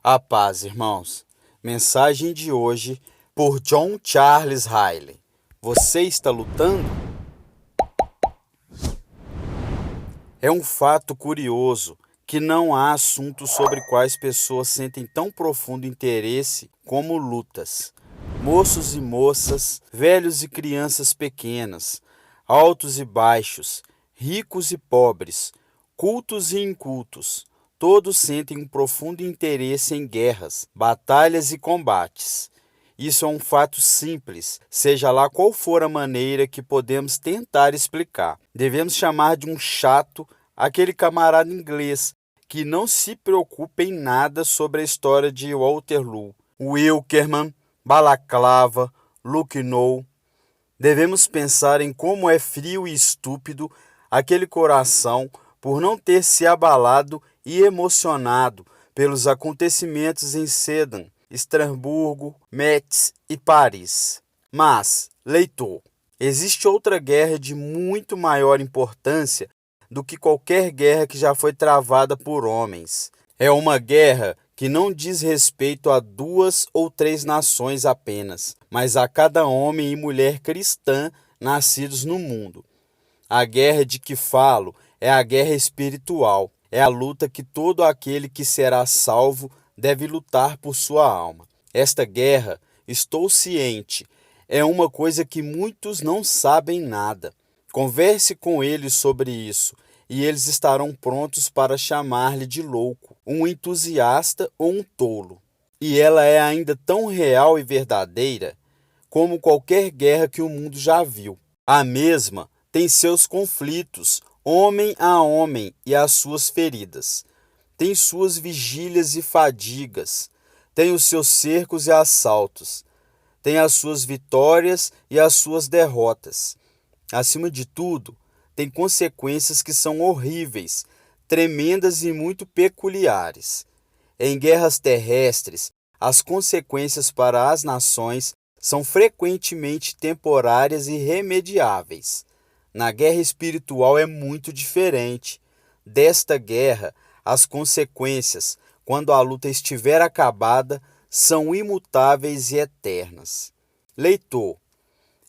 A paz, irmãos. Mensagem de hoje por John Charles Riley. Você está lutando? É um fato curioso que não há assuntos sobre quais pessoas sentem tão profundo interesse como lutas. Moços e moças, velhos e crianças pequenas, altos e baixos, ricos e pobres, cultos e incultos, todos sentem um profundo interesse em guerras, batalhas e combates. Isso é um fato simples, seja lá qual for a maneira que podemos tentar explicar. Devemos chamar de um chato aquele camarada inglês que não se preocupa em nada sobre a história de Waterloo, Wilkerman, Balaclava, Lucknow. Devemos pensar em como é frio e estúpido aquele coração por não ter se abalado e emocionado pelos acontecimentos em Sedan, Estrasburgo, Metz e Paris. Mas, leitor, existe outra guerra de muito maior importância do que qualquer guerra que já foi travada por homens. É uma guerra que não diz respeito a 2 ou 3 nações apenas, mas a cada homem e mulher cristã nascidos no mundo. A guerra de que falo é a guerra espiritual, é a luta que todo aquele que será salvo deve lutar por sua alma. Esta guerra, estou ciente, é uma coisa que muitos não sabem nada. Converse com eles sobre isso, e eles estarão prontos para chamar-lhe de louco, um entusiasta ou um tolo. E ela é ainda tão real e verdadeira como qualquer guerra que o mundo já viu. A mesma tem seus conflitos, homem a homem, e as suas feridas. Tem suas vigílias e fadigas, tem os seus cercos e assaltos, tem as suas vitórias e as suas derrotas. Acima de tudo, tem consequências que são horríveis, tremendas e muito peculiares. Em guerras terrestres, as consequências para as nações são frequentemente temporárias e irremediáveis. Na guerra espiritual é muito diferente. Desta guerra, as consequências, quando a luta estiver acabada, são imutáveis e eternas. Leitor,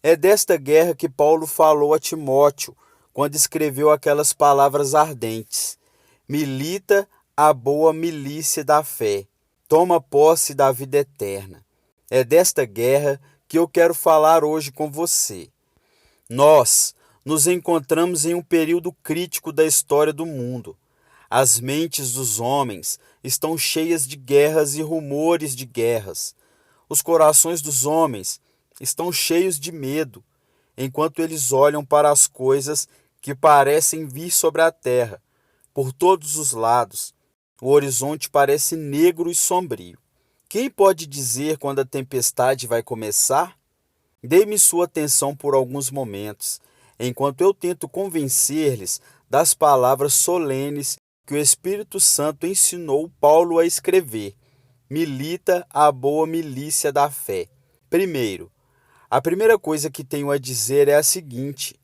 é desta guerra que Paulo falou a Timóteo, quando escreveu aquelas palavras ardentes. Milita a boa milícia da fé. Toma posse da vida eterna. É desta guerra que eu quero falar hoje com você. Nós nos encontramos em um período crítico da história do mundo. As mentes dos homens estão cheias de guerras e rumores de guerras. Os corações dos homens estão cheios de medo, enquanto eles olham para as coisas que parecem vir sobre a terra. Por todos os lados, o horizonte parece negro e sombrio. Quem pode dizer quando a tempestade vai começar? Dê-me sua atenção por alguns momentos, enquanto eu tento convencer-lhes das palavras solenes que o Espírito Santo ensinou Paulo a escrever. Milita a boa milícia da fé. Primeiro, a primeira coisa que tenho a dizer é a seguinte: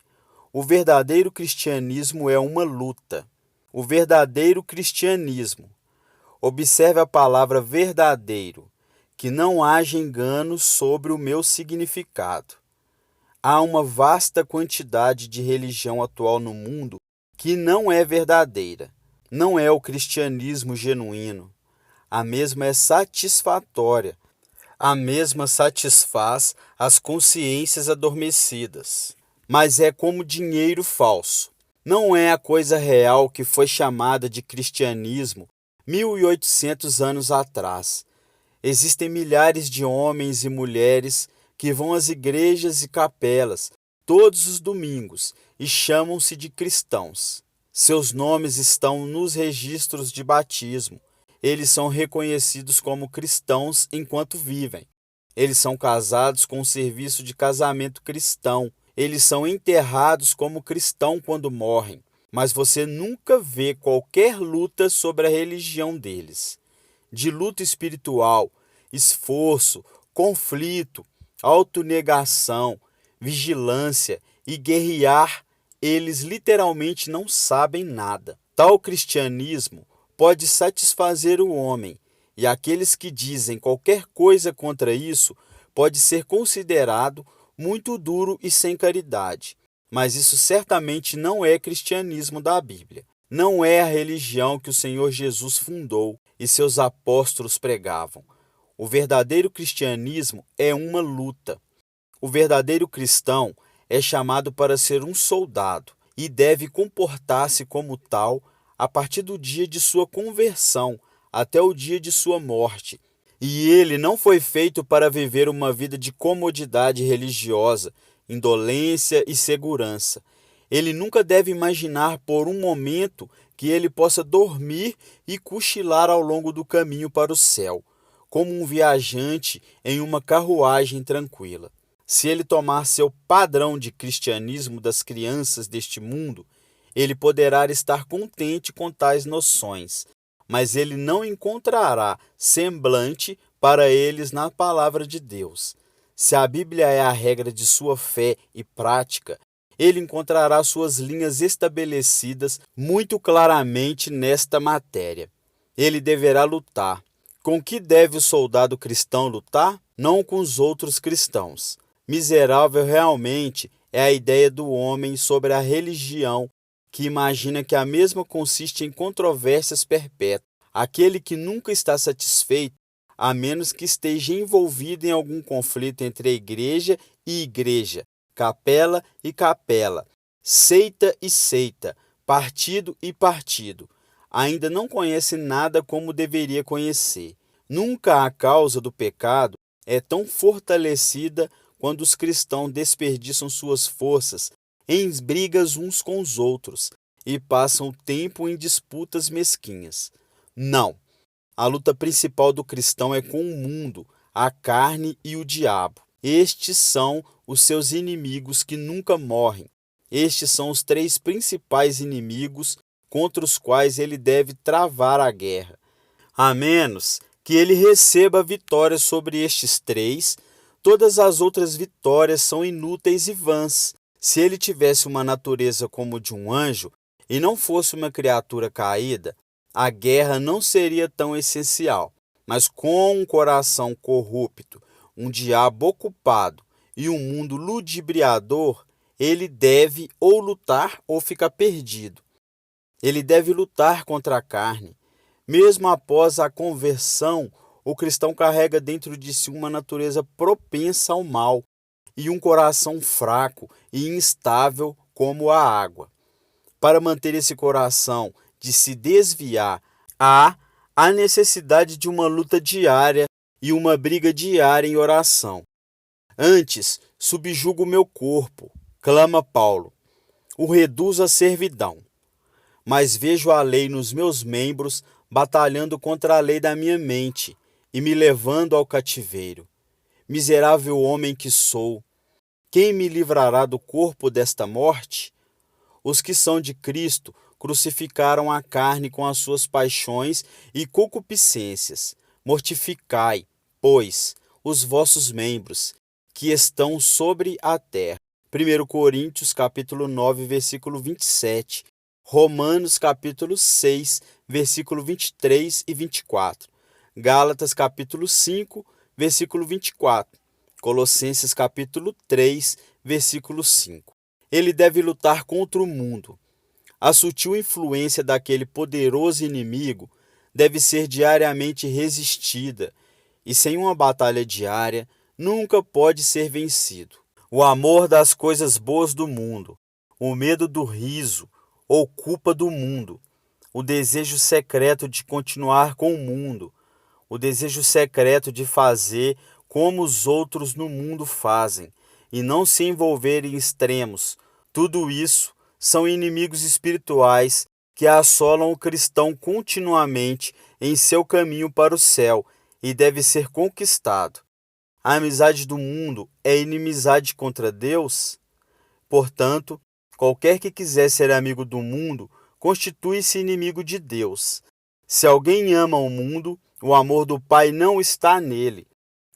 o verdadeiro cristianismo é uma luta. O verdadeiro cristianismo. Observe a palavra verdadeiro, que não haja engano sobre o meu significado. Há uma vasta quantidade de religião atual no mundo que não é verdadeira. Não é o cristianismo genuíno. A mesma é satisfatória. A mesma satisfaz as consciências adormecidas. Mas é como dinheiro falso. Não é a coisa real que foi chamada de cristianismo 1800 anos atrás. Existem milhares de homens e mulheres que vão às igrejas e capelas todos os domingos e chamam-se de cristãos. Seus nomes estão nos registros de batismo. Eles são reconhecidos como cristãos enquanto vivem. Eles são casados com um serviço de casamento cristão. Eles são enterrados como cristão quando morrem. Mas você nunca vê qualquer luta sobre a religião deles. De luta espiritual, esforço, conflito, autonegação, vigilância e guerrear, eles literalmente não sabem nada. Tal cristianismo pode satisfazer o homem e aqueles que dizem qualquer coisa contra isso pode ser considerado muito duro e sem caridade. Mas isso certamente não é cristianismo da Bíblia. Não é a religião que o Senhor Jesus fundou e seus apóstolos pregavam. O verdadeiro cristianismo é uma luta. O verdadeiro cristão é chamado para ser um soldado e deve comportar-se como tal a partir do dia de sua conversão até o dia de sua morte. E ele não foi feito para viver uma vida de comodidade religiosa, indolência e segurança. Ele nunca deve imaginar por um momento que ele possa dormir e cochilar ao longo do caminho para o céu, como um viajante em uma carruagem tranquila. Se ele tomar seu padrão de cristianismo das crianças deste mundo, ele poderá estar contente com tais noções, mas ele não encontrará semblante para eles na palavra de Deus. Se a Bíblia é a regra de sua fé e prática, ele encontrará suas linhas estabelecidas muito claramente nesta matéria. Ele deverá lutar. Com que deve o soldado cristão lutar? Não com os outros cristãos. Miserável realmente é a ideia do homem sobre a religião, que imagina que a mesma consiste em controvérsias perpétuas. Aquele que nunca está satisfeito, a menos que esteja envolvido em algum conflito entre a igreja e igreja, capela e capela, seita e seita, partido e partido, ainda não conhece nada como deveria conhecer. Nunca a causa do pecado é tão fortalecida quando os cristãos desperdiçam suas forças em brigas uns com os outros e passam o tempo em disputas mesquinhas. Não. A luta principal do cristão é com o mundo, a carne e o diabo. Estes são os seus inimigos que nunca morrem. Estes são os três principais inimigos contra os quais ele deve travar a guerra. A menos que ele receba vitória sobre estes três, todas as outras vitórias são inúteis e vãs. Se ele tivesse uma natureza como de um anjo e não fosse uma criatura caída, a guerra não seria tão essencial. Mas com um coração corrupto, um diabo ocupado e um mundo ludibriador, ele deve ou lutar ou ficar perdido. Ele deve lutar contra a carne. Mesmo após a conversão, o cristão carrega dentro de si uma natureza propensa ao mal e um coração fraco e instável como a água. Para manter esse coração de se desviar, há a necessidade de uma luta diária e uma briga diária em oração. Antes, subjugo o meu corpo, clama Paulo, o reduzo à servidão. Mas vejo a lei nos meus membros batalhando contra a lei da minha mente e me levando ao cativeiro. Miserável homem que sou, quem me livrará do corpo desta morte? Os que são de Cristo crucificaram a carne com as suas paixões e concupiscências. Mortificai, pois, os vossos membros, que estão sobre a terra. 1 Coríntios, capítulo 9, versículo 27. Romanos, capítulo 6, versículo 23 e 24. Gálatas, capítulo 5, versículo 24. Colossenses, capítulo 3, versículo 5. Ele deve lutar contra o mundo. A sutil influência daquele poderoso inimigo deve ser diariamente resistida, e sem uma batalha diária, nunca pode ser vencido. O amor das coisas boas do mundo, o medo do riso, ou culpa do mundo, o desejo secreto de continuar com o mundo, o desejo secreto de fazer como os outros no mundo fazem, e não se envolver em extremos. Tudo isso são inimigos espirituais que assolam o cristão continuamente em seu caminho para o céu e deve ser conquistado. A amizade do mundo é inimizade contra Deus? Portanto, qualquer que quiser ser amigo do mundo constitui-se inimigo de Deus. Se alguém ama o mundo, o amor do Pai não está nele.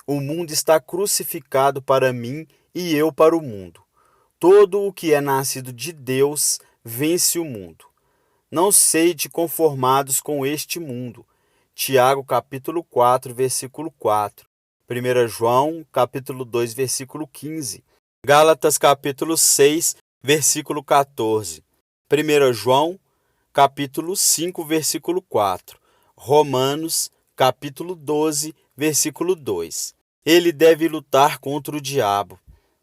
O mundo está crucificado para mim e eu para o mundo. Todo o que é nascido de Deus vence o mundo. Não sede conformados com este mundo. Tiago capítulo 4, versículo 4. 1 João capítulo 2, versículo 15. Gálatas capítulo 6, versículo 14. 1 João capítulo 5, versículo 4. Romanos capítulo 12, versículo 2. Ele deve lutar contra o diabo.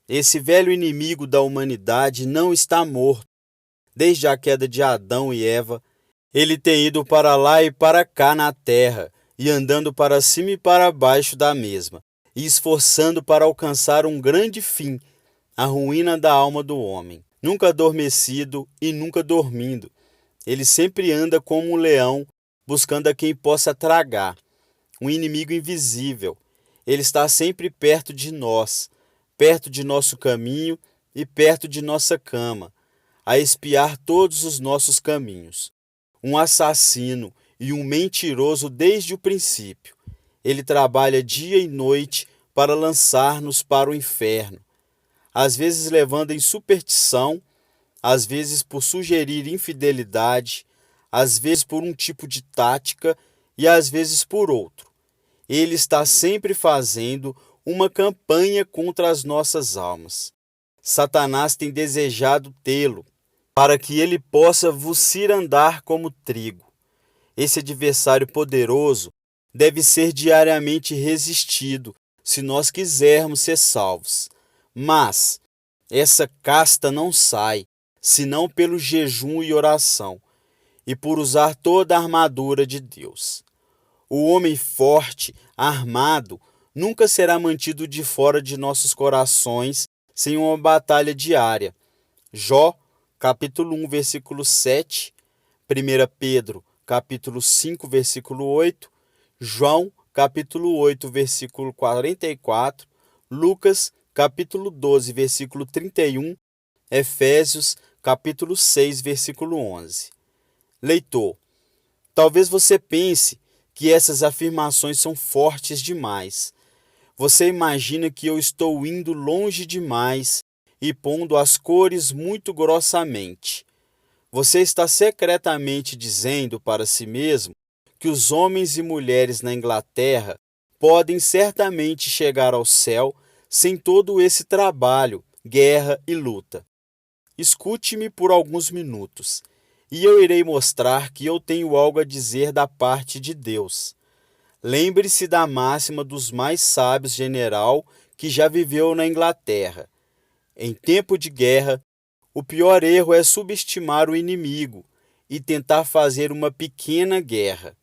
Esse velho inimigo da humanidade não está morto. Desde a queda de Adão e Eva, ele tem ido para lá e para cá na terra, e andando para cima e para baixo da mesma, e esforçando para alcançar um grande fim, a ruína da alma do homem. Nunca adormecido e nunca dormindo, ele sempre anda como um leão, buscando a quem possa tragar. Um inimigo invisível. Ele está sempre perto de nós, perto de nosso caminho e perto de nossa cama, a espiar todos os nossos caminhos. Um assassino e um mentiroso desde o princípio. Ele trabalha dia e noite para lançar-nos para o inferno, às vezes levando em superstição, às vezes por sugerir infidelidade, às vezes por um tipo de tática e às vezes por outro. Ele está sempre fazendo uma campanha contra as nossas almas. Satanás tem desejado tê-lo, para que ele possa vos cirandar como trigo. Esse adversário poderoso deve ser diariamente resistido, se nós quisermos ser salvos. Mas essa casta não sai, senão pelo jejum e oração, e por usar toda a armadura de Deus. O homem forte, armado, nunca será mantido de fora de nossos corações sem uma batalha diária. Jó, capítulo 1, versículo 7, 1 Pedro, capítulo 5, versículo 8, João, capítulo 8, versículo 44, Lucas, capítulo 12, versículo 31, Efésios, capítulo 6, versículo 11. Leitor, talvez você pense que essas afirmações são fortes demais. Você imagina que eu estou indo longe demais e pondo as cores muito grossamente. Você está secretamente dizendo para si mesmo que os homens e mulheres na Inglaterra podem certamente chegar ao céu sem todo esse trabalho, guerra e luta. Escute-me por alguns minutos, e eu irei mostrar que eu tenho algo a dizer da parte de Deus. Lembre-se da máxima dos mais sábios general que já viveu na Inglaterra. Em tempo de guerra, o pior erro é subestimar o inimigo e tentar fazer uma pequena guerra.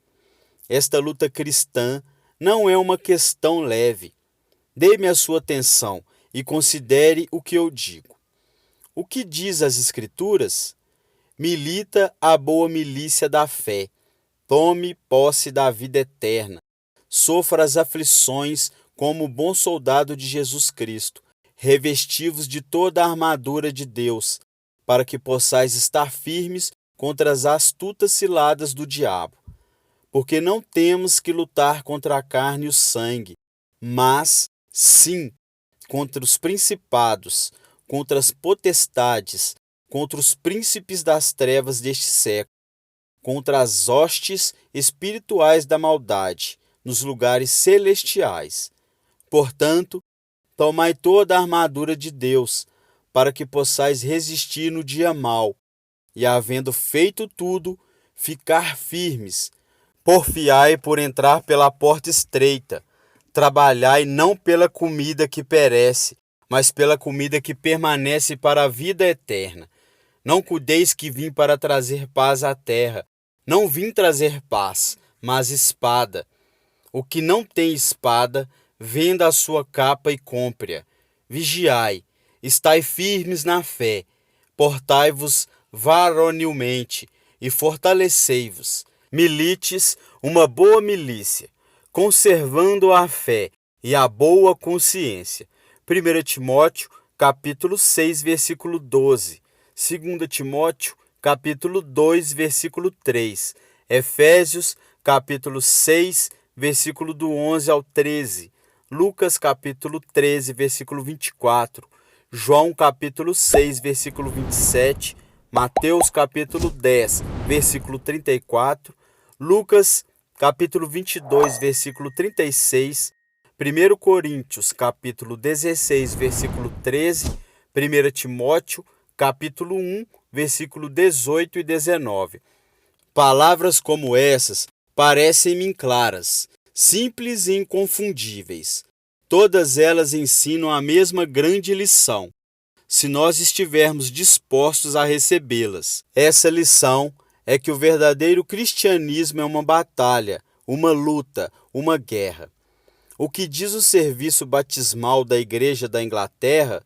Esta luta cristã não é uma questão leve. Dê-me a sua atenção e considere o que eu digo. O que diz as Escrituras? Milita a boa milícia da fé. Tome posse da vida eterna. Sofra as aflições como bom soldado de Jesus Cristo. Revesti-vos de toda a armadura de Deus, para que possais estar firmes contra as astutas ciladas do diabo. Porque não temos que lutar contra a carne e o sangue, mas, sim, contra os principados, contra as potestades, contra os príncipes das trevas deste século, contra as hostes espirituais da maldade, nos lugares celestiais. Portanto, tomai toda a armadura de Deus, para que possais resistir no dia mau, e, havendo feito tudo, ficar firmes. Porfiai por entrar pela porta estreita. Trabalhai não pela comida que perece, mas pela comida que permanece para a vida eterna. Não cuideis que vim para trazer paz à terra. Não vim trazer paz, mas espada. O que não tem espada, venda a sua capa e compre-a. Vigiai, estai firmes na fé, portai-vos varonilmente e fortalecei-vos. Milites uma boa milícia, conservando a fé e a boa consciência. 1 Timóteo, capítulo 6, versículo 12. 2 Timóteo, capítulo 2, versículo 3. Efésios, capítulo 6, versículo do 11 ao 13. Lucas, capítulo 13, versículo 24. João, capítulo 6, versículo 27. Mateus, capítulo 10, versículo 34. Lucas, capítulo 22, versículo 36, 1 Coríntios, capítulo 16, versículo 13, 1 Timóteo, capítulo 1, versículo 18 e 19. Palavras como essas parecem-me claras, simples e inconfundíveis. Todas elas ensinam a mesma grande lição, se nós estivermos dispostos a recebê-las. Essa lição é que o verdadeiro cristianismo é uma batalha, uma luta, uma guerra. O que diz o serviço batismal da Igreja da Inglaterra?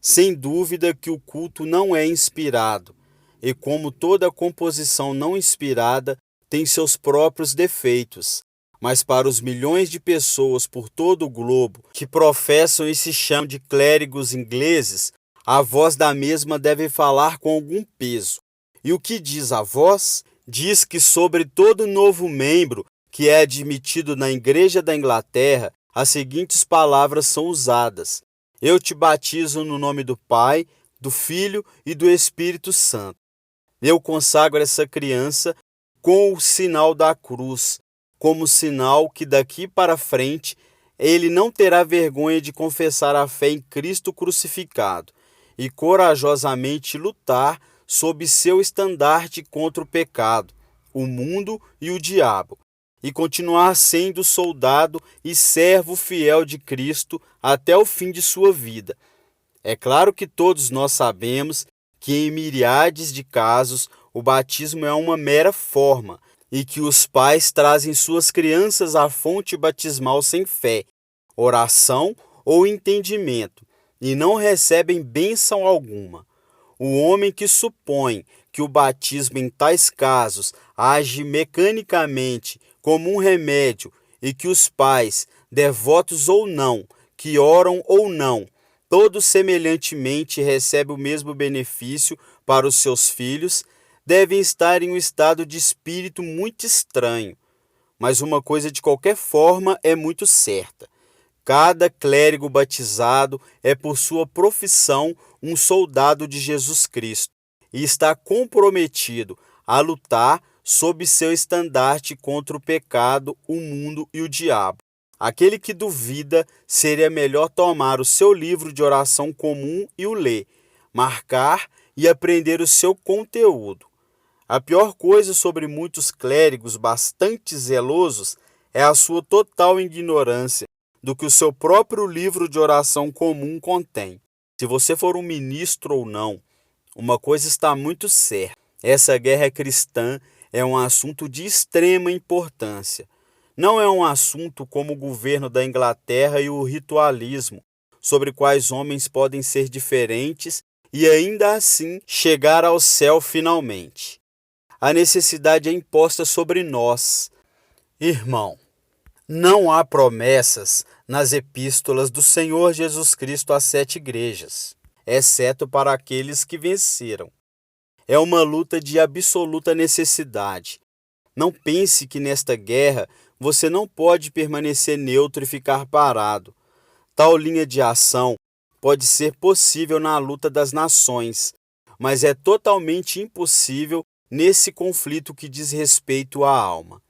Sem dúvida que o culto não é inspirado, e como toda composição não inspirada tem seus próprios defeitos. Mas para os milhões de pessoas por todo o globo que professam e se chamam de clérigos ingleses, a voz da mesma deve falar com algum peso. E o que diz a voz? Diz que sobre todo novo membro que é admitido na Igreja da Inglaterra, as seguintes palavras são usadas: eu te batizo no nome do Pai, do Filho e do Espírito Santo. Eu consagro essa criança com o sinal da cruz, como sinal que daqui para frente ele não terá vergonha de confessar a fé em Cristo crucificado e corajosamente lutar sob seu estandarte contra o pecado, o mundo e o diabo, e continuar sendo soldado e servo fiel de Cristo até o fim de sua vida. É claro que todos nós sabemos que em miríades de casos o batismo é uma mera forma e que os pais trazem suas crianças à fonte batismal sem fé, oração ou entendimento e não recebem bênção alguma. O homem que supõe que o batismo em tais casos age mecanicamente como um remédio e que os pais, devotos ou não, que oram ou não, todos semelhantemente recebem o mesmo benefício para os seus filhos, devem estar em um estado de espírito muito estranho. Mas uma coisa de qualquer forma é muito certa: cada clérigo batizado é por sua profissão um soldado de Jesus Cristo e está comprometido a lutar sob seu estandarte contra o pecado, o mundo e o diabo. Aquele que duvida, seria melhor tomar o seu livro de oração comum e o ler, marcar e aprender o seu conteúdo. A pior coisa sobre muitos clérigos bastante zelosos é a sua total ignorância do que o seu próprio livro de oração comum contém. Se você for um ministro ou não, uma coisa está muito certa: essa guerra cristã é um assunto de extrema importância. Não é um assunto como o governo da Inglaterra e o ritualismo, sobre quais homens podem ser diferentes e ainda assim chegar ao céu finalmente. A necessidade é imposta sobre nós. Irmão, não há promessas nas epístolas do Senhor Jesus Cristo às 7 igrejas, exceto para aqueles que venceram. É uma luta de absoluta necessidade. Não pense que nesta guerra você não pode permanecer neutro e ficar parado. Tal linha de ação pode ser possível na luta das nações, mas é totalmente impossível nesse conflito que diz respeito à alma.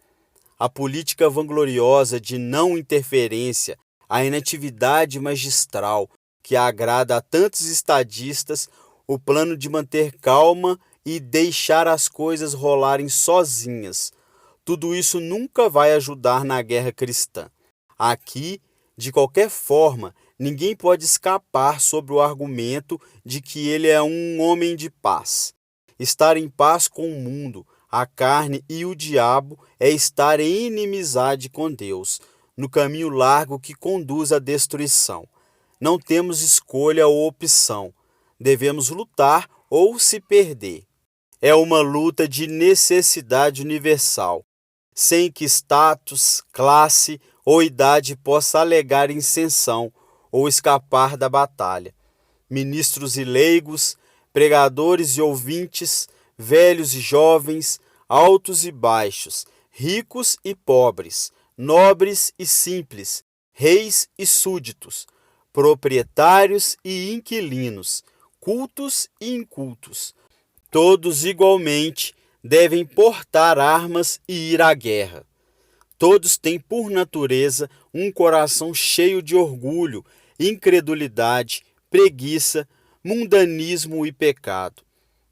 A política vangloriosa de não interferência, a inatividade magistral que agrada a tantos estadistas, o plano de manter calma e deixar as coisas rolarem sozinhas, tudo isso nunca vai ajudar na guerra cristã. Aqui, de qualquer forma, ninguém pode escapar sob o argumento de que ele é um homem de paz. Estar em paz com o mundo, a carne e o diabo é estar em inimizade com Deus, no caminho largo que conduz à destruição. Não temos escolha ou opção. Devemos lutar ou se perder. É uma luta de necessidade universal, sem que status, classe ou idade possa alegar isenção ou escapar da batalha. Ministros e leigos, pregadores e ouvintes, velhos e jovens, altos e baixos, ricos e pobres, nobres e simples, reis e súditos, proprietários e inquilinos, cultos e incultos, todos igualmente devem portar armas e ir à guerra. Todos têm, por natureza, um coração cheio de orgulho, incredulidade, preguiça, mundanismo e pecado.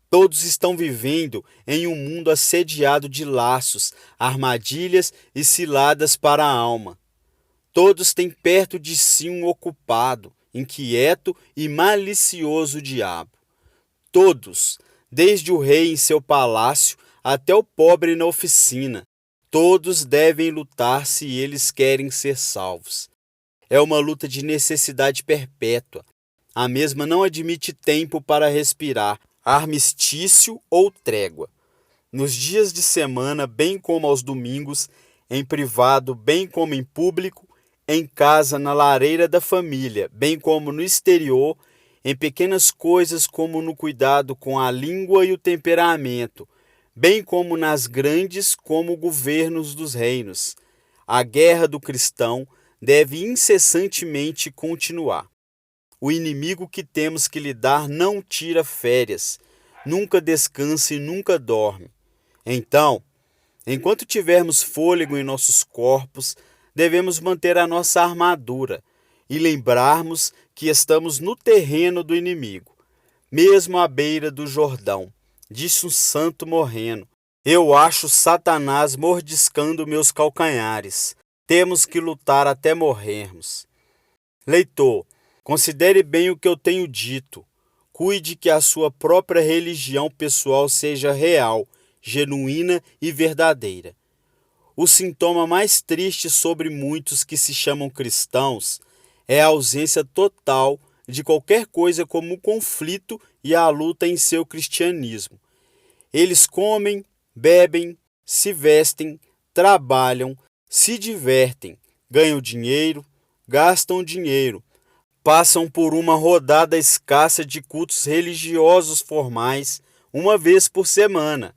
Todos estão vivendo em um mundo assediado de laços, armadilhas e ciladas para a alma. Todos têm perto de si um ocupado, inquieto e malicioso diabo. Todos, desde o rei em seu palácio até o pobre na oficina, todos devem lutar se eles querem ser salvos. É uma luta de necessidade perpétua. A mesma não admite tempo para respirar, armistício ou trégua. Nos dias de semana, bem como aos domingos, em privado, bem como em público, em casa, na lareira da família, bem como no exterior, em pequenas coisas como no cuidado com a língua e o temperamento, bem como nas grandes como governos dos reinos. A guerra do cristão deve incessantemente continuar. O inimigo que temos que lidar não tira férias, nunca descansa e nunca dorme. Então, enquanto tivermos fôlego em nossos corpos, devemos manter a nossa armadura e lembrarmos que estamos no terreno do inimigo, mesmo à beira do Jordão, disse um santo morreno. Eu acho Satanás mordiscando meus calcanhares. Temos que lutar até morrermos. Leitor, considere bem o que eu tenho dito. Cuide que a sua própria religião pessoal seja real, genuína e verdadeira. O sintoma mais triste sobre muitos que se chamam cristãos é a ausência total de qualquer coisa como o conflito e a luta em seu cristianismo. Eles comem, bebem, se vestem, trabalham, se divertem, ganham dinheiro, gastam dinheiro, passam por uma rodada escassa de cultos religiosos formais uma vez por semana.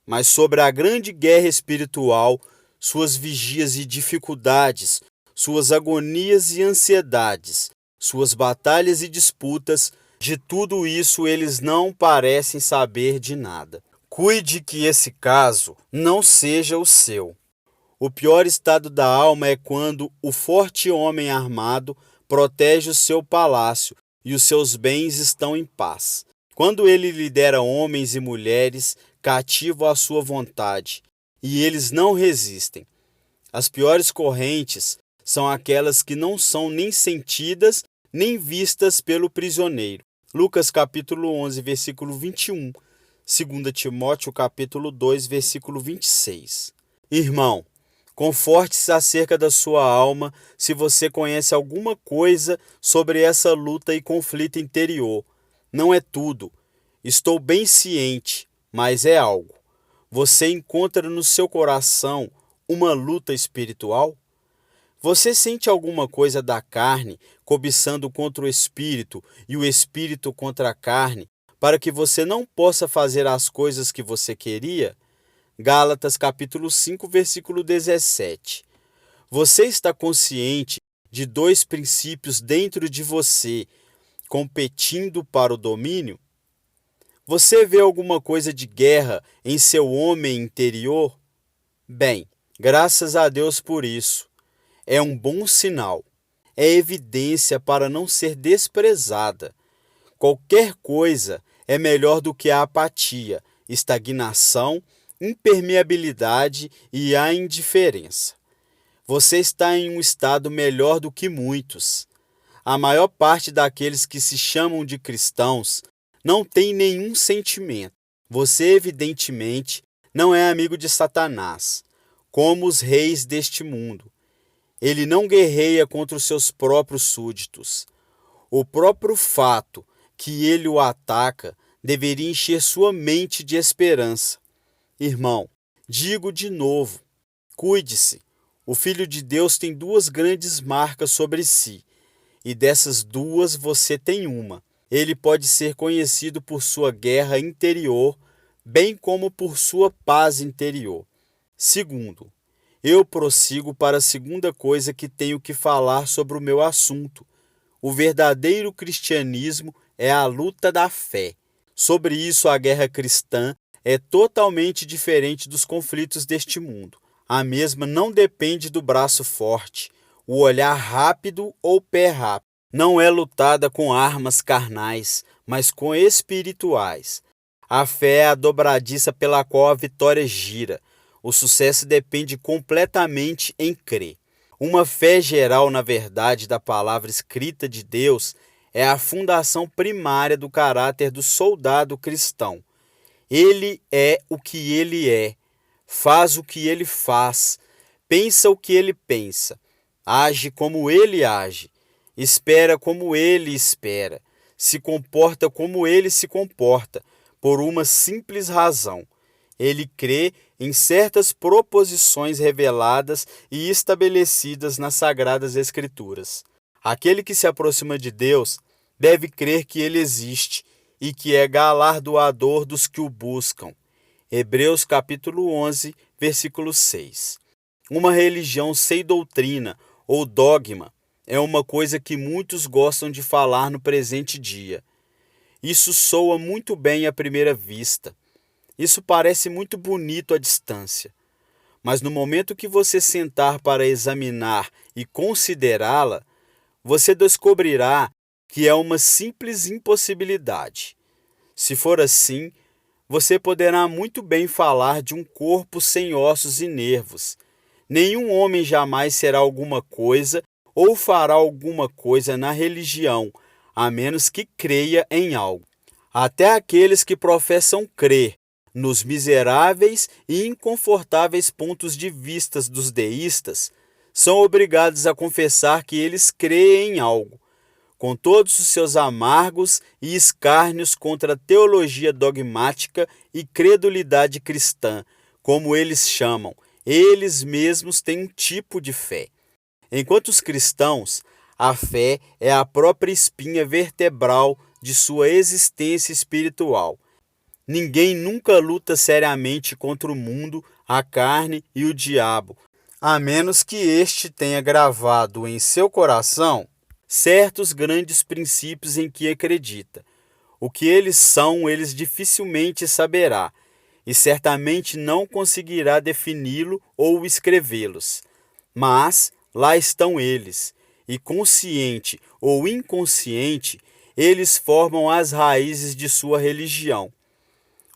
Mas sobre a grande guerra espiritual, suas vigias e dificuldades, suas agonias e ansiedades, suas batalhas e disputas, de tudo isso eles não parecem saber de nada. Cuide que esse caso não seja o seu. O pior estado da alma é quando o forte homem armado protege o seu palácio e os seus bens estão em paz. Quando ele lidera homens e mulheres cativo à sua vontade, e eles não resistem. As piores correntes são aquelas que não são nem sentidas nem vistas pelo prisioneiro. Lucas capítulo 11, versículo 21. 2 Timóteo capítulo 2, versículo 26. Irmão, conforte-se acerca da sua alma se você conhece alguma coisa sobre essa luta e conflito interior. Não é tudo. Estou bem ciente, mas é algo. Você encontra no seu coração uma luta espiritual? Você sente alguma coisa da carne cobiçando contra o espírito e o espírito contra a carne, para que você não possa fazer as coisas que você queria? Gálatas capítulo 5, versículo 17. Você está consciente de dois princípios dentro de você, competindo para o domínio? Você vê alguma coisa de guerra em seu homem interior? Bem, graças a Deus por isso. É um bom sinal. É evidência para não ser desprezada. Qualquer coisa é melhor do que a apatia, estagnação, impermeabilidade e a indiferença. Você está em um estado melhor do que muitos. A maior parte daqueles que se chamam de cristãos não tem nenhum sentimento. Você, evidentemente, não é amigo de Satanás, como os reis deste mundo. Ele não guerreia contra os seus próprios súditos. O próprio fato que ele o ataca deveria encher sua mente de esperança. Irmão, digo de novo, cuide-se. O Filho de Deus tem duas grandes marcas sobre si, e dessas duas você tem uma. Ele pode ser conhecido por sua guerra interior, bem como por sua paz interior. Segundo, eu prossigo para a segunda coisa que tenho que falar sobre o meu assunto. O verdadeiro cristianismo é a luta da fé. Sobre isso, a guerra cristã é totalmente diferente dos conflitos deste mundo. A mesma não depende do braço forte, o olhar rápido ou pé rápido. Não é lutada com armas carnais, mas com espirituais. A fé é a dobradiça pela qual a vitória gira. O sucesso depende completamente em crer. Uma fé geral na verdade da palavra escrita de Deus é a fundação primária do caráter do soldado cristão. Ele é o que ele é, faz o que ele faz, pensa o que ele pensa, age como ele age, espera como ele espera, se comporta como ele se comporta, por uma simples razão. Ele crê em certas proposições reveladas e estabelecidas nas Sagradas Escrituras. Aquele que se aproxima de Deus deve crer que ele existe e que é galardoador dos que o buscam. Hebreus capítulo 11, versículo 6. Uma religião sem doutrina ou dogma é uma coisa que muitos gostam de falar no presente dia. Isso soa muito bem à primeira vista. Isso parece muito bonito à distância. Mas no momento que você sentar para examinar e considerá-la, você descobrirá que é uma simples impossibilidade. Se for assim, você poderá muito bem falar de um corpo sem ossos e nervos. Nenhum homem jamais será alguma coisa ou fará alguma coisa na religião, a menos que creia em algo. Até aqueles que professam crer nos miseráveis e inconfortáveis pontos de vista dos deístas são obrigados a confessar que eles creem em algo. Com todos os seus amargos e escárnios contra a teologia dogmática e credulidade cristã, como eles chamam, eles mesmos têm um tipo de fé. Enquanto os cristãos, a fé é a própria espinha vertebral de sua existência espiritual. Ninguém nunca luta seriamente contra o mundo, a carne e o diabo, a menos que este tenha gravado em seu coração certos grandes princípios em que acredita. O que eles são, eles dificilmente saberá, e certamente não conseguirá defini-lo ou escrevê-los. Mas lá estão eles, e consciente ou inconsciente, eles formam as raízes de sua religião.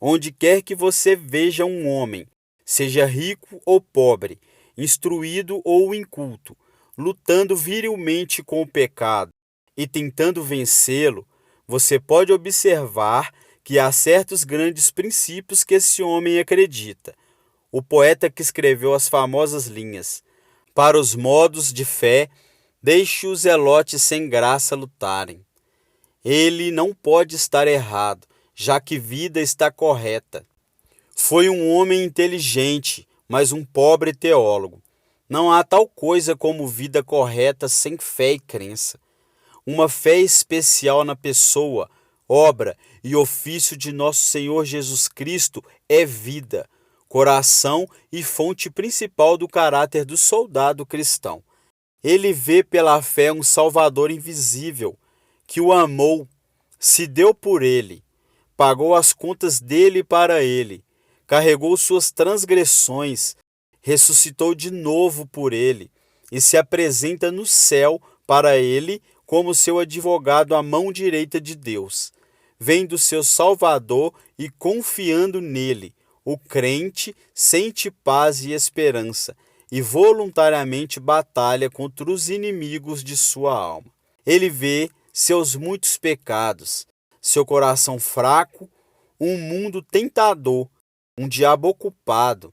Onde quer que você veja um homem, seja rico ou pobre, instruído ou inculto, lutando virilmente com o pecado e tentando vencê-lo, você pode observar que há certos grandes princípios que esse homem acredita. O poeta que escreveu as famosas linhas: para os modos de fé, deixe os zelotes sem graça lutarem. Ele não pode estar errado, já que vida está correta. Foi um homem inteligente, mas um pobre teólogo. Não há tal coisa como vida correta sem fé e crença. Uma fé especial na pessoa, obra e ofício de nosso Senhor Jesus Cristo é vida, coração e fonte principal do caráter do soldado cristão. Ele vê pela fé um Salvador invisível, que o amou, se deu por ele, pagou as contas dele para ele, carregou suas transgressões, ressuscitou de novo por ele e se apresenta no céu para ele como seu advogado à mão direita de Deus. Vem do seu Salvador e, confiando nele, o crente sente paz e esperança e voluntariamente batalha contra os inimigos de sua alma. Ele vê seus muitos pecados, seu coração fraco, um mundo tentador, um diabo ocupado.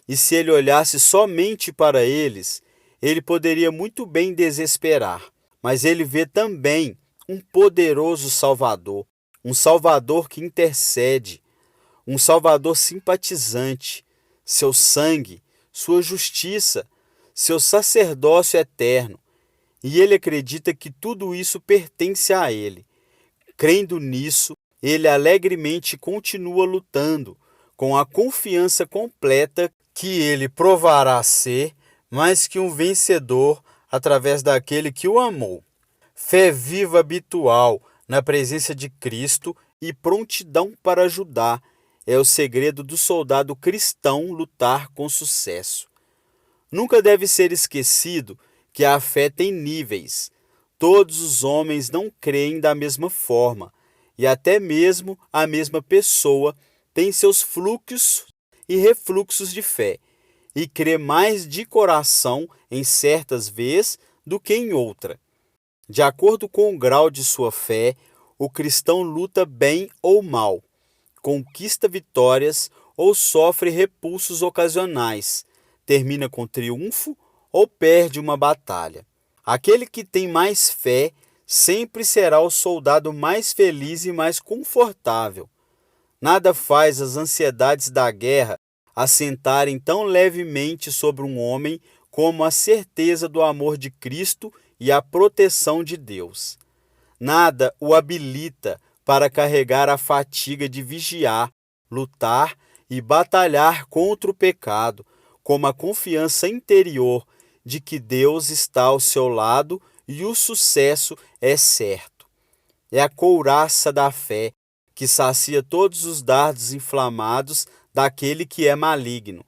E se ele olhasse somente para eles, ele poderia muito bem desesperar. Mas ele vê também um poderoso Salvador, um Salvador que intercede, um Salvador simpatizante, seu sangue, sua justiça, seu sacerdócio eterno. E ele acredita que tudo isso pertence a ele. Crendo nisso, ele alegremente continua lutando, com a confiança completa que ele provará ser mais que um vencedor através daquele que o amou. Fé viva habitual na presença de Cristo e prontidão para ajudar é o segredo do soldado cristão lutar com sucesso. Nunca deve ser esquecido que a fé tem níveis. Todos os homens não creem da mesma forma, e até mesmo a mesma pessoa tem seus fluxos e refluxos de fé, e crê mais de coração em certas vezes do que em outra. De acordo com o grau de sua fé, o cristão luta bem ou mal, conquista vitórias ou sofre repulsos ocasionais, termina com triunfo ou perde uma batalha. Aquele que tem mais fé sempre será o soldado mais feliz e mais confortável. Nada faz as ansiedades da guerra assentarem tão levemente sobre um homem como a certeza do amor de Cristo e a proteção de Deus. Nada o habilita para carregar a fatiga de vigiar, lutar e batalhar contra o pecado, como a confiança interior de que Deus está ao seu lado e o sucesso é certo. É a couraça da fé que sacia todos os dardos inflamados daquele que é maligno.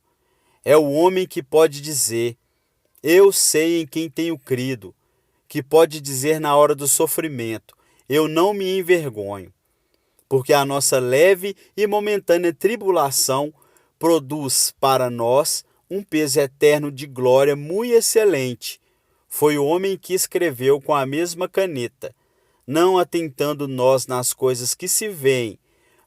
É o homem que pode dizer: eu sei em quem tenho crido, que pode dizer na hora do sofrimento: eu não me envergonho. Porque a nossa leve e momentânea tribulação produz para nós um peso eterno de glória muito excelente. Foi o homem que escreveu com a mesma caneta, não atentando nós nas coisas que se veem,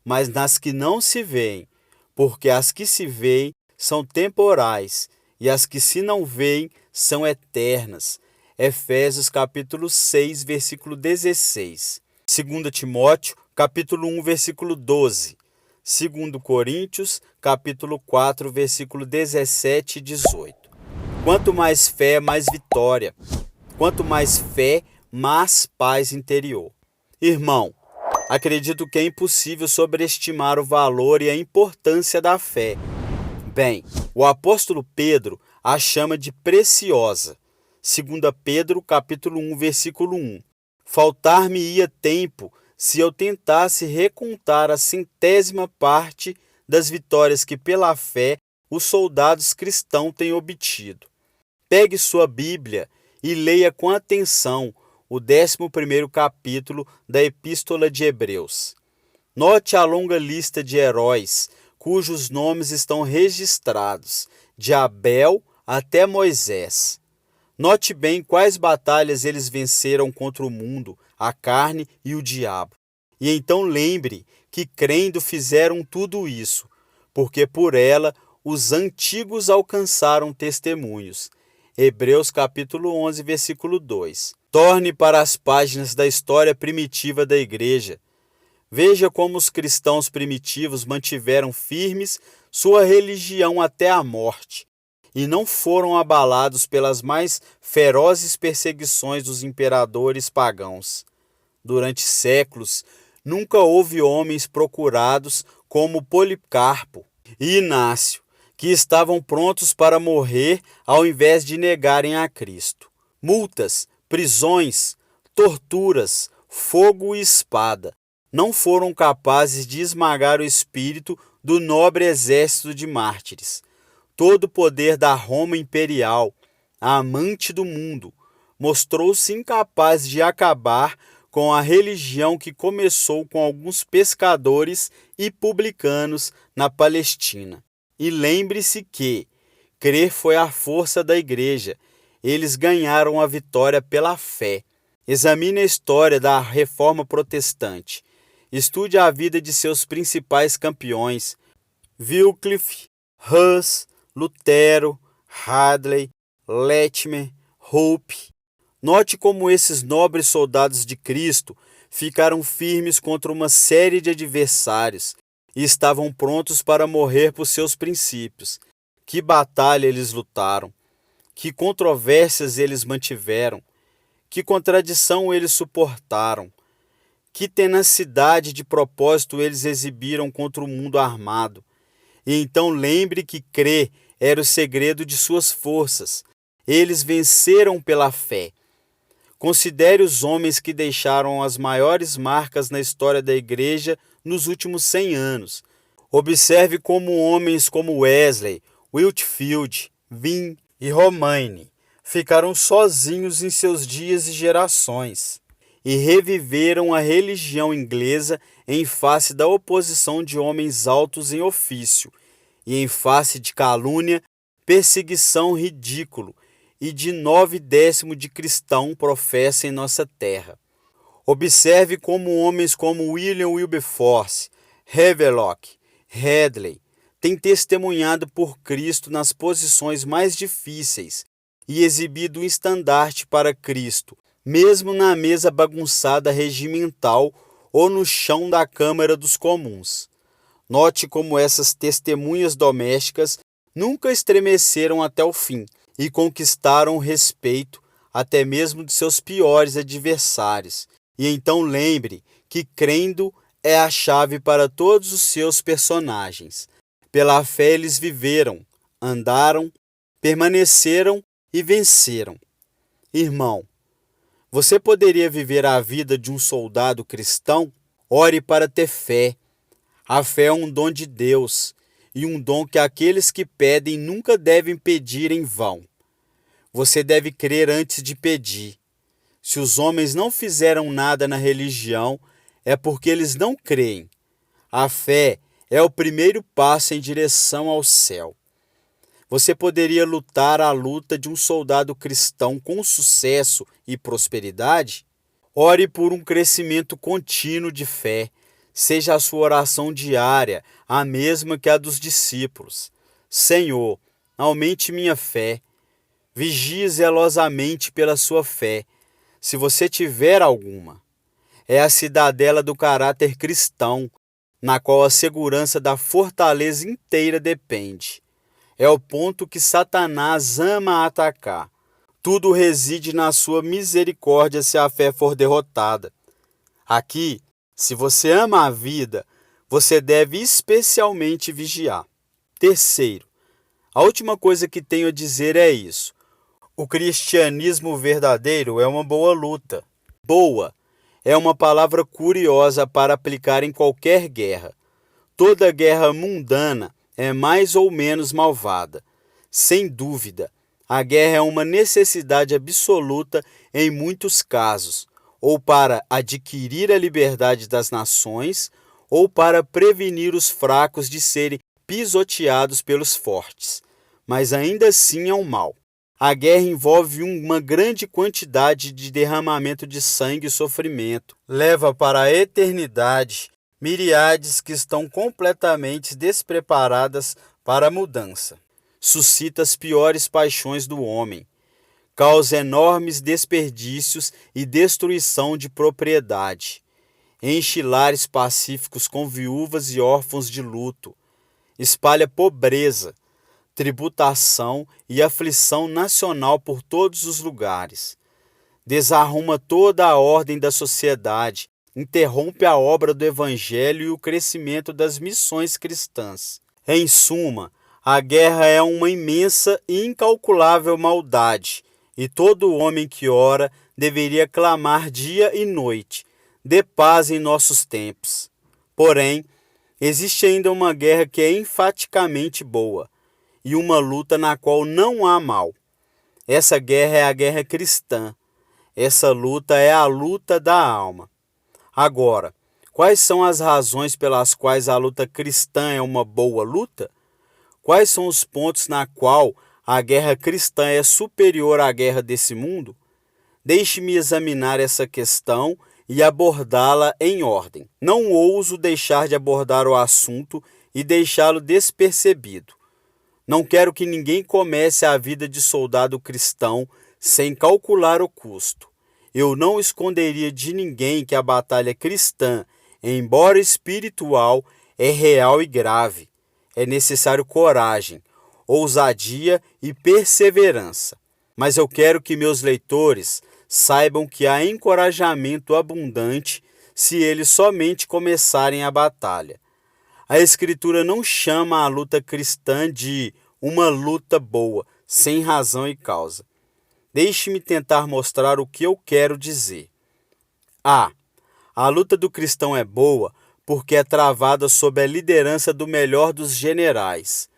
mas nas que não se veem, porque as que se veem são temporais, e as que se não veem são eternas. Efésios capítulo 6, versículo 16. 2 Timóteo, capítulo 1, versículo 12. 2 Coríntios, capítulo 4, versículo 17 e 18. Quanto mais fé, mais vitória. Quanto mais fé, mais paz interior. Irmão, acredito que é impossível sobreestimar o valor e a importância da fé. Bem, o apóstolo Pedro a chama de preciosa. 2 Pedro, capítulo 1, versículo 1. Faltar-me-ia tempo se eu tentasse recontar a centésima parte das vitórias que pela fé os soldados cristãos têm obtido. Pegue sua Bíblia e leia com atenção o 11º capítulo da Epístola de Hebreus. Note a longa lista de heróis cujos nomes estão registrados, de Abel até Moisés. Note bem quais batalhas eles venceram contra o mundo, a carne e o diabo. E então lembre que crendo fizeram tudo isso, porque por ela os antigos alcançaram testemunhos. Hebreus capítulo 11, versículo 2. Torne para as páginas da história primitiva da igreja. Veja como os cristãos primitivos mantiveram firmes sua religião até a morte e não foram abalados pelas mais ferozes perseguições dos imperadores pagãos. Durante séculos, nunca houve homens procurados como Policarpo e Inácio, que estavam prontos para morrer ao invés de negarem a Cristo. Multas, prisões, torturas, fogo e espada não foram capazes de esmagar o espírito do nobre exército de mártires. Todo o poder da Roma imperial, a amante do mundo, mostrou-se incapaz de acabar com a religião que começou com alguns pescadores e publicanos na Palestina. E lembre-se que crer foi a força da igreja. Eles ganharam a vitória pela fé. Examine a história da Reforma Protestante. Estude a vida de seus principais campeões: Wycliffe, Hus, Lutero, Hadley, Latimer, Hope. Note como esses nobres soldados de Cristo ficaram firmes contra uma série de adversários e estavam prontos para morrer por seus princípios. Que batalha eles lutaram! Que controvérsias eles mantiveram! Que contradição eles suportaram! Que tenacidade de propósito eles exibiram contra o mundo armado! E então lembre que crer era o segredo de suas forças. Eles venceram pela fé. Considere os homens que deixaram as maiores marcas na história da igreja nos últimos 100 anos. Observe como homens como Wesley, Whitefield, Vin, e Romaine ficaram sozinhos em seus dias e gerações, e reviveram a religião inglesa em face da oposição de homens altos em ofício, e em face de calúnia, perseguição ridículo, e de 9/10 de cristão professa em nossa terra. Observe como homens como William Wilberforce, Havelock, Hedley têm testemunhado por Cristo nas posições mais difíceis e exibido um estandarte para Cristo, mesmo na mesa bagunçada regimental ou no chão da Câmara dos Comuns. Note como essas testemunhas domésticas nunca estremeceram até o fim e conquistaram o respeito até mesmo de seus piores adversários. E então lembre que crendo é a chave para todos os seus personagens. Pela fé eles viveram, andaram, permaneceram e venceram. Irmão, você poderia viver a vida de um soldado cristão? Ore para ter fé. A fé é um dom de Deus, e um dom que aqueles que pedem nunca devem pedir em vão. Você deve crer antes de pedir. Se os homens não fizeram nada na religião, é porque eles não creem. A fé é o primeiro passo em direção ao céu. Você poderia lutar a luta de um soldado cristão com sucesso e prosperidade? Ore por um crescimento contínuo de fé. Seja a sua oração diária a mesma que a dos discípulos. Senhor, aumente minha fé. Vigie zelosamente pela sua fé, se você tiver alguma. É a cidadela do caráter cristão, na qual a segurança da fortaleza inteira depende. É o ponto que Satanás ama atacar. Tudo reside na sua misericórdia se a fé for derrotada. Aqui, se você ama a vida, você deve especialmente vigiar. Terceiro, a última coisa que tenho a dizer é isso. O cristianismo verdadeiro é uma boa luta. Boa é uma palavra curiosa para aplicar em qualquer guerra. Toda guerra mundana é mais ou menos malvada. Sem dúvida, a guerra é uma necessidade absoluta em muitos casos, ou para adquirir a liberdade das nações, ou para prevenir os fracos de serem pisoteados pelos fortes. Mas ainda assim é um mal. A guerra envolve uma grande quantidade de derramamento de sangue e sofrimento. Leva para a eternidade miríades que estão completamente despreparadas para a mudança. Suscita as piores paixões do homem. Causa enormes desperdícios e destruição de propriedade. Enche lares pacíficos com viúvas e órfãos de luto. Espalha pobreza, tributação e aflição nacional por todos os lugares. Desarruma toda a ordem da sociedade, interrompe a obra do Evangelho e o crescimento das missões cristãs. Em suma, a guerra é uma imensa e incalculável maldade, e todo homem que ora deveria clamar dia e noite: dê paz em nossos tempos. Porém, existe ainda uma guerra que é enfaticamente boa, e uma luta na qual não há mal. Essa guerra é a guerra cristã. Essa luta é a luta da alma. Agora, quais são as razões pelas quais a luta cristã é uma boa luta? Quais são os pontos na qual a guerra cristã é superior à guerra desse mundo? Deixe-me examinar essa questão e abordá-la em ordem. Não ouso deixar de abordar o assunto e deixá-lo despercebido. Não quero que ninguém comece a vida de soldado cristão sem calcular o custo. Eu não esconderia de ninguém que a batalha cristã, embora espiritual, é real e grave. É necessário coragem, ousadia e perseverança. Mas eu quero que meus leitores saibam que há encorajamento abundante se eles somente começarem a batalha. A Escritura não chama a luta cristã de uma luta boa, sem razão e causa. Deixe-me tentar mostrar o que eu quero dizer. A luta do cristão é boa porque é travada sob a liderança do melhor dos generais.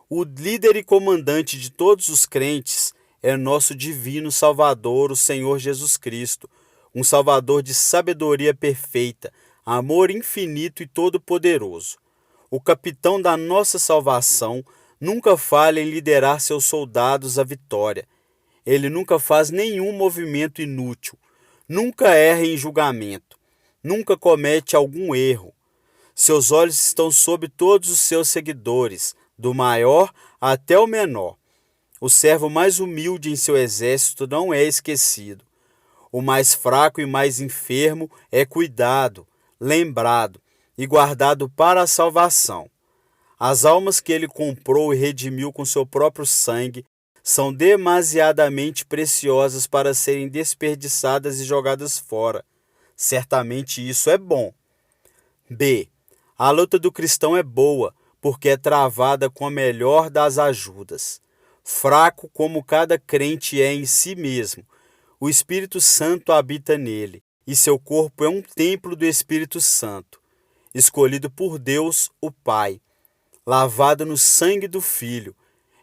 O líder e comandante de todos os crentes é nosso divino Salvador, o Senhor Jesus Cristo, um Salvador de sabedoria perfeita, amor infinito e todo-poderoso. O capitão da nossa salvação nunca falha em liderar seus soldados à vitória. Ele nunca faz nenhum movimento inútil, nunca erra em julgamento, nunca comete algum erro. Seus olhos estão sobre todos os seus seguidores, do maior até o menor. O servo mais humilde em seu exército não é esquecido. O mais fraco e mais enfermo é cuidado, lembrado e guardado para a salvação. As almas que ele comprou e redimiu com seu próprio sangue são demasiadamente preciosas para serem desperdiçadas e jogadas fora. Certamente isso é bom. B. A luta do cristão é boa, porque é travada com a melhor das ajudas. Fraco como cada crente é em si mesmo, o Espírito Santo habita nele, e seu corpo é um templo do Espírito Santo, escolhido por Deus, o Pai, lavado no sangue do Filho,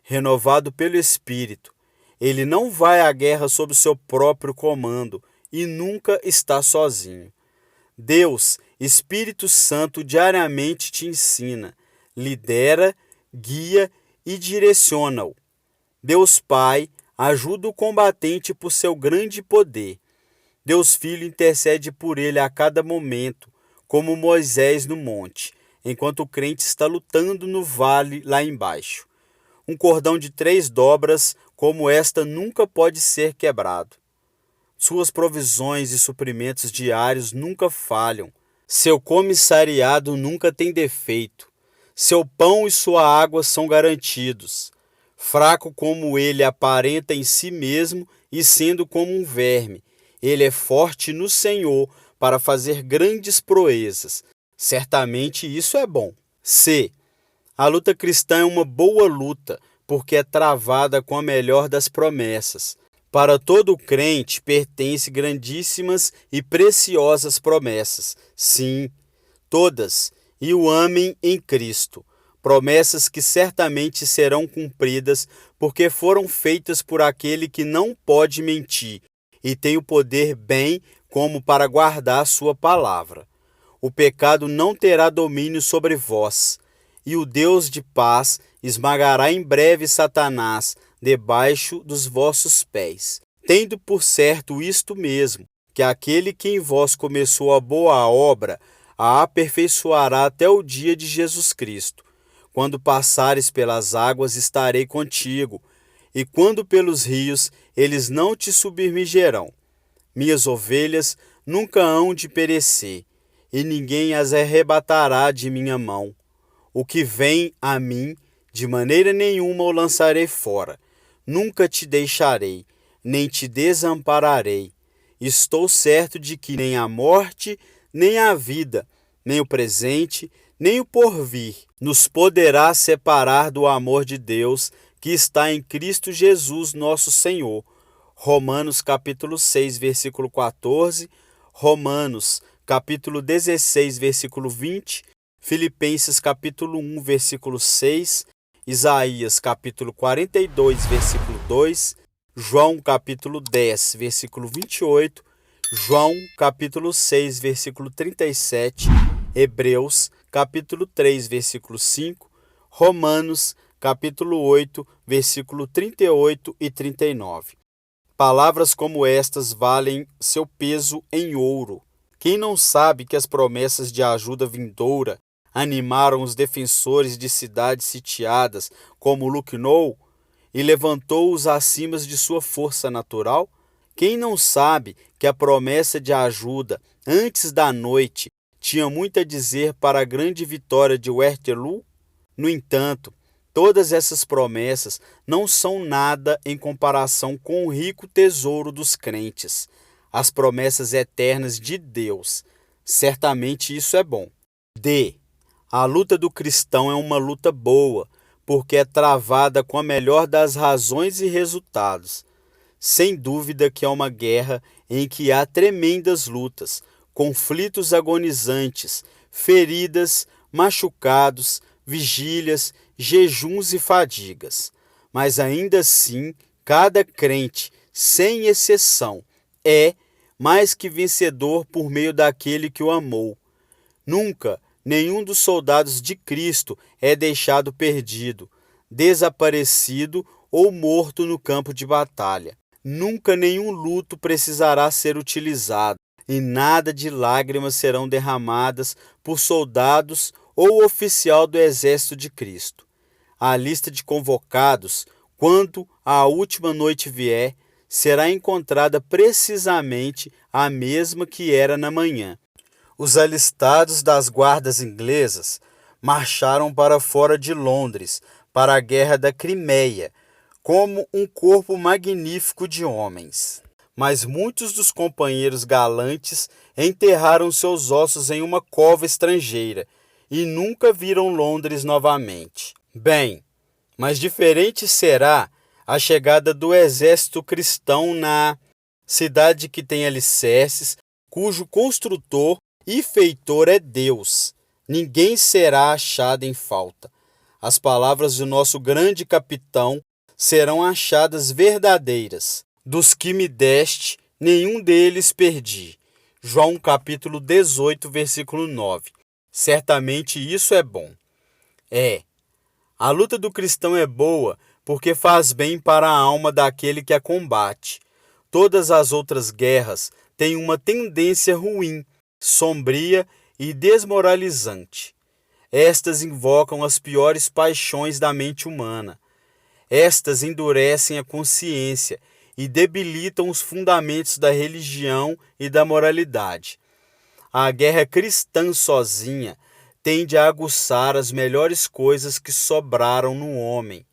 renovado pelo Espírito. Ele não vai à guerra sob o seu próprio comando e nunca está sozinho. Deus, Espírito Santo, diariamente te ensina, lidera, guia e direciona-o. Deus Pai ajuda o combatente por seu grande poder. Deus Filho intercede por ele a cada momento, como Moisés no monte, enquanto o crente está lutando no vale lá embaixo. Um cordão de 3 dobras como esta nunca pode ser quebrado. Suas provisões e suprimentos diários nunca falham. Seu comissariado nunca tem defeito. Seu pão e sua água são garantidos. Fraco como ele aparenta em si mesmo e sendo como um verme, ele é forte no Senhor para fazer grandes proezas. Certamente isso é bom. C. A luta cristã é uma boa luta, porque é travada com a melhor das promessas. Para todo crente pertence grandíssimas e preciosas promessas. Sim, todas, e o amem em Cristo. Promessas que certamente serão cumpridas, porque foram feitas por aquele que não pode mentir e tem o poder bem como para guardar sua palavra. O pecado não terá domínio sobre vós, e o Deus de paz esmagará em breve Satanás debaixo dos vossos pés. Tendo por certo isto mesmo, que aquele que em vós começou a boa obra, a aperfeiçoará até o dia de Jesus Cristo. Quando passares pelas águas, estarei contigo, e quando pelos rios, eles não te submergerão. Minhas ovelhas nunca hão de perecer, e ninguém as arrebatará de minha mão. O que vem a mim, de maneira nenhuma o lançarei fora. Nunca te deixarei, nem te desampararei. Estou certo de que nem a morte, nem a vida, nem o presente, nem o porvir nos poderá separar do amor de Deus que está em Cristo Jesus, nosso Senhor. Romanos capítulo 6, versículo 14, Romanos capítulo 16, versículo 20, Filipenses capítulo 1, versículo 6, Isaías capítulo 42, versículo 2, João capítulo 10, versículo 28, João capítulo 6, versículo 37, Hebreus capítulo 3, versículo 5, Romanos capítulo 8, versículo 38 e 39. Palavras como estas valem seu peso em ouro. Quem não sabe que as promessas de ajuda vindoura animaram os defensores de cidades sitiadas como Lucknow e levantou-os acima de sua força natural? Quem não sabe que a promessa de ajuda antes da noite tinha muito a dizer para a grande vitória de Waterloo? No entanto, todas essas promessas não são nada em comparação com o rico tesouro dos crentes, as promessas eternas de Deus. Certamente isso é bom. D. A luta do cristão é uma luta boa, porque é travada com a melhor das razões e resultados. Sem dúvida que é uma guerra em que há tremendas lutas, conflitos agonizantes, feridas, machucados, vigílias, jejuns e fadigas. Mas ainda assim, cada crente, sem exceção, é mais que vencedor por meio daquele que o amou. Nunca nenhum dos soldados de Cristo é deixado perdido, desaparecido ou morto no campo de batalha. Nunca nenhum luto precisará ser utilizado, e nada de lágrimas serão derramadas por soldados ou oficial do exército de Cristo. A lista de convocados, quando a última noite vier, será encontrada precisamente a mesma que era na manhã. Os alistados das guardas inglesas marcharam para fora de Londres, para a Guerra da Crimeia, como um corpo magnífico de homens. Mas muitos dos companheiros galantes enterraram seus ossos em uma cova estrangeira e nunca viram Londres novamente. Bem, mas diferente será a chegada do exército cristão na cidade que tem alicerces, cujo construtor e feitor é Deus. Ninguém será achado em falta. As palavras do nosso grande capitão serão achadas verdadeiras. Dos que me deste, nenhum deles perdi. João capítulo 18, versículo 9. Certamente isso é bom. A luta do cristão é boa porque faz bem para a alma daquele que a combate. Todas as outras guerras têm uma tendência ruim, sombria e desmoralizante. Estas invocam as piores paixões da mente humana. Estas endurecem a consciência e debilitam os fundamentos da religião e da moralidade. A guerra cristã sozinha tende a aguçar as melhores coisas que sobraram no homem.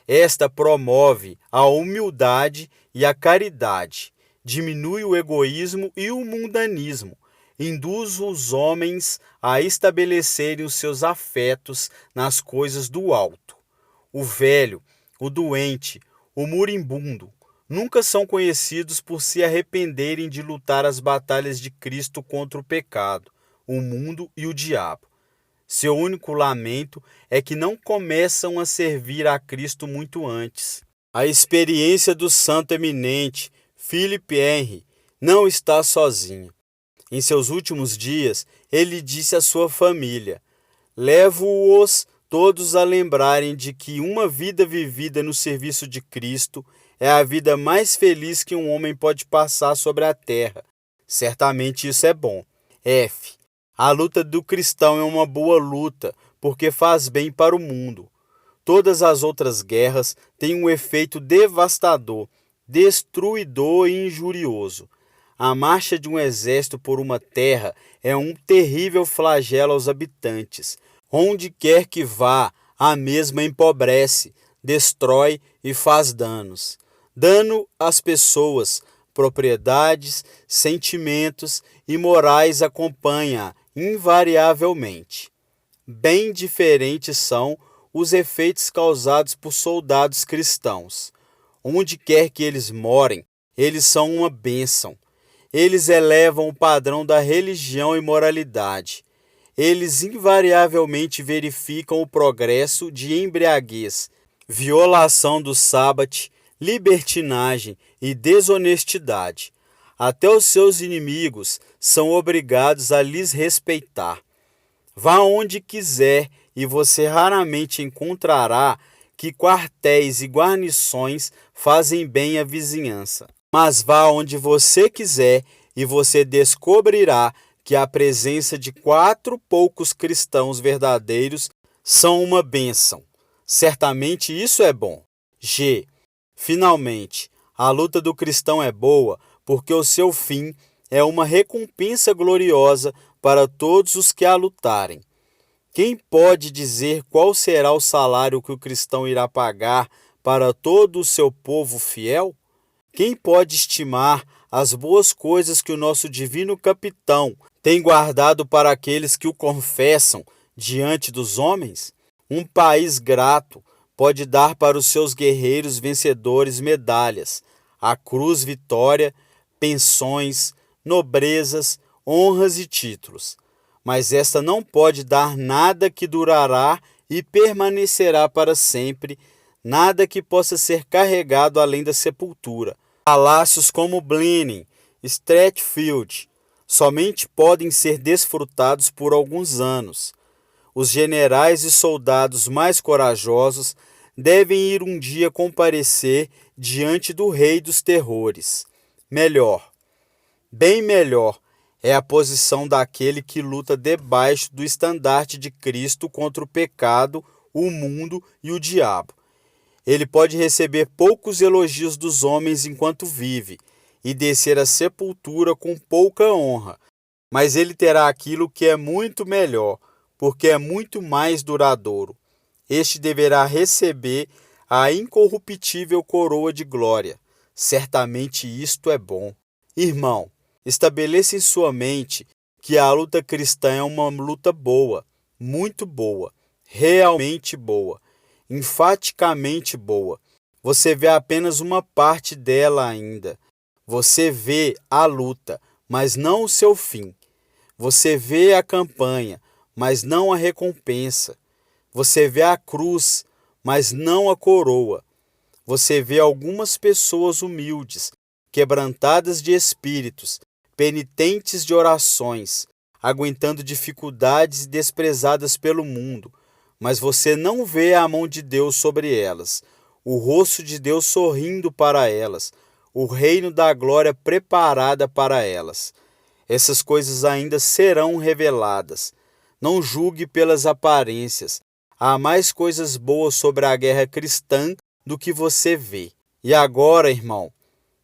Esta promove a humildade e a caridade, diminui o egoísmo e o mundanismo, induz os homens a estabelecerem os seus afetos nas coisas do alto. O velho, o doente, o moribundo, nunca são conhecidos por se arrependerem de lutar as batalhas de Cristo contra o pecado, o mundo e o diabo. Seu único lamento é que não começam a servir a Cristo muito antes. A experiência do santo eminente Philip Henry não está sozinho. Em seus últimos dias, ele disse à sua família: levo-os todos a lembrarem de que uma vida vivida no serviço de Cristo é a vida mais feliz que um homem pode passar sobre a terra. Certamente isso é bom. A luta do cristão é uma boa luta, porque faz bem para o mundo. Todas as outras guerras têm um efeito devastador, destruidor e injurioso. A marcha de um exército por uma terra é um terrível flagelo aos habitantes. Onde quer que vá, a mesma empobrece, destrói e faz danos. Dano às pessoas, propriedades, sentimentos e morais acompanha invariavelmente. Bem diferentes são os efeitos causados por soldados cristãos. Onde quer que eles morem, eles são uma bênção. Eles elevam o padrão da religião e moralidade. Eles invariavelmente verificam o progresso de embriaguez, violação do sábado, libertinagem e desonestidade. Até os seus inimigos são obrigados a lhes respeitar. Vá onde quiser e você raramente encontrará que quartéis e guarnições fazem bem à vizinhança. Mas vá onde você quiser e você descobrirá que a presença de 4 poucos cristãos verdadeiros são uma bênção. Certamente isso é bom. Finalmente, a luta do cristão é boa porque o seu fim é uma recompensa gloriosa para todos os que a lutarem. Quem pode dizer qual será o salário que o cristão irá pagar para todo o seu povo fiel? Quem pode estimar as boas coisas que o nosso divino capitão tem guardado para aqueles que o confessam diante dos homens? Um país grato pode dar para os seus guerreiros vencedores medalhas, a cruz vitória, pensões, nobrezas, honras e títulos. Mas esta não pode dar nada que durará e permanecerá para sempre, nada que possa ser carregado além da sepultura. Palácios como Blenheim, Stratfield, somente podem ser desfrutados por alguns anos. Os generais e soldados mais corajosos devem ir um dia comparecer diante do Rei dos Terrores. Melhor, bem melhor, é a posição daquele que luta debaixo do estandarte de Cristo contra o pecado, o mundo e o diabo. Ele pode receber poucos elogios dos homens enquanto vive e descer à sepultura com pouca honra, mas ele terá aquilo que é muito melhor, porque é muito mais duradouro. Este deverá receber a incorruptível coroa de glória. Certamente isto é bom. Irmão, estabeleça em sua mente que a luta cristã é uma luta boa, muito boa, realmente boa, enfaticamente boa. Você vê apenas uma parte dela ainda. Você vê a luta, mas não o seu fim. Você vê a campanha, mas não a recompensa. Você vê a cruz, mas não a coroa. Você vê algumas pessoas humildes, quebrantadas de espíritos, penitentes de orações, aguentando dificuldades e desprezadas pelo mundo, mas você não vê a mão de Deus sobre elas, o rosto de Deus sorrindo para elas, o reino da glória preparada para elas. Essas coisas ainda serão reveladas. Não julgue pelas aparências. Há mais coisas boas sobre a guerra cristã do que você vê. E agora, irmão,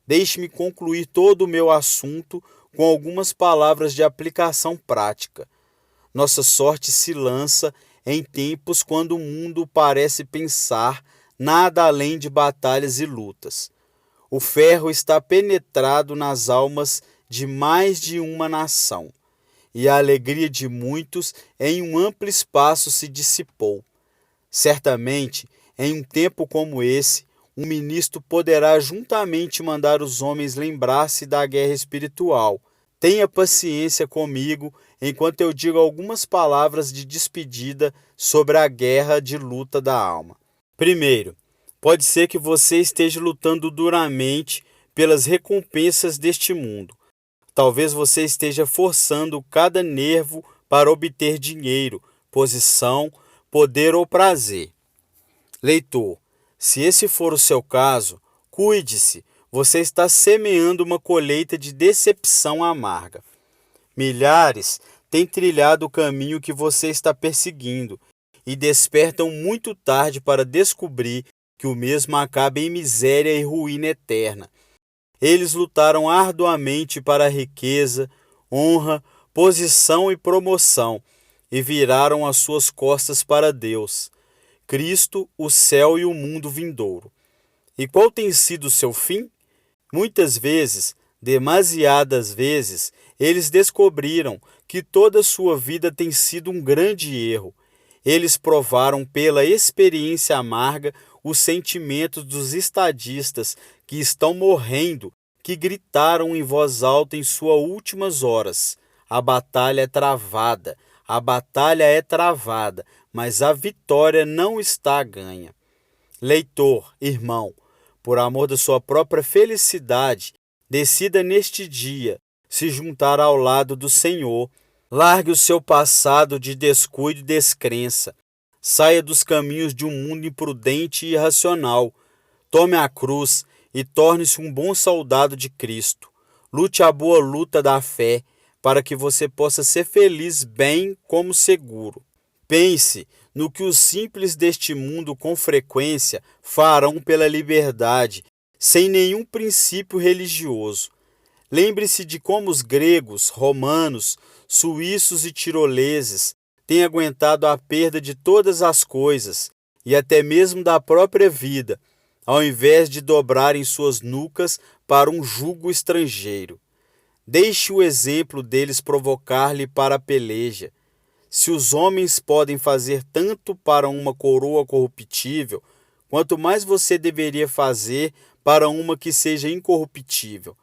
deixe-me concluir todo o meu assunto com algumas palavras de aplicação prática. Nossa sorte se lança em tempos quando o mundo parece pensar nada além de batalhas e lutas. O ferro está penetrado nas almas de mais de uma nação, e a alegria de muitos em um amplo espaço se dissipou. Certamente, em um tempo como esse, um ministro poderá juntamente mandar os homens lembrar-se da guerra espiritual. Tenha paciência comigo enquanto eu digo algumas palavras de despedida sobre a guerra de luta da alma. Primeiro, pode ser que você esteja lutando duramente pelas recompensas deste mundo. Talvez você esteja forçando cada nervo para obter dinheiro, posição, poder ou prazer. Leitor, se esse for o seu caso, cuide-se, você está semeando uma colheita de decepção amarga. Milhares têm trilhado o caminho que você está perseguindo e despertam muito tarde para descobrir que o mesmo acaba em miséria e ruína eterna. Eles lutaram arduamente para a riqueza, honra, posição e promoção e viraram as suas costas para Deus, Cristo, o céu e o mundo vindouro. E qual tem sido o seu fim? Muitas vezes, demasiadas vezes, eles descobriram que toda a sua vida tem sido um grande erro. Eles provaram pela experiência amarga os sentimentos dos estadistas que estão morrendo, que gritaram em voz alta em suas últimas horas. A batalha é travada, mas a vitória não está ganha. Leitor, irmão, por amor da sua própria felicidade, decida neste dia se juntar ao lado do Senhor. Largue o seu passado de descuido e descrença. Saia dos caminhos de um mundo imprudente e irracional. Tome a cruz e torne-se um bom soldado de Cristo. Lute a boa luta da fé, para que você possa ser feliz bem como seguro. Pense no que os simples deste mundo com frequência farão pela liberdade, sem nenhum princípio religioso. Lembre-se de como os gregos, romanos, suíços e tiroleses têm aguentado a perda de todas as coisas, e até mesmo da própria vida, ao invés de dobrarem suas nucas para um jugo estrangeiro. Deixe o exemplo deles provocar-lhe para a peleja. Se os homens podem fazer tanto para uma coroa corruptível, quanto mais você deveria fazer para uma que seja incorruptível.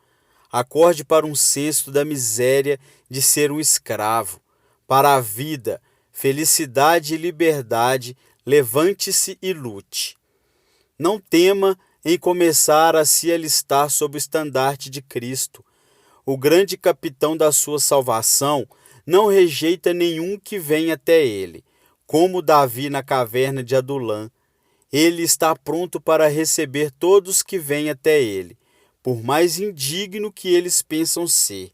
Acorde para um cesto da miséria de ser um escravo. Para a vida, felicidade e liberdade, levante-se e lute. Não tema em começar a se alistar sob o estandarte de Cristo. O grande capitão da sua salvação não rejeita nenhum que vem até ele, como Davi na caverna de Adulã. Ele está pronto para receber todos que vêm até ele, por mais indigno que eles pensam ser.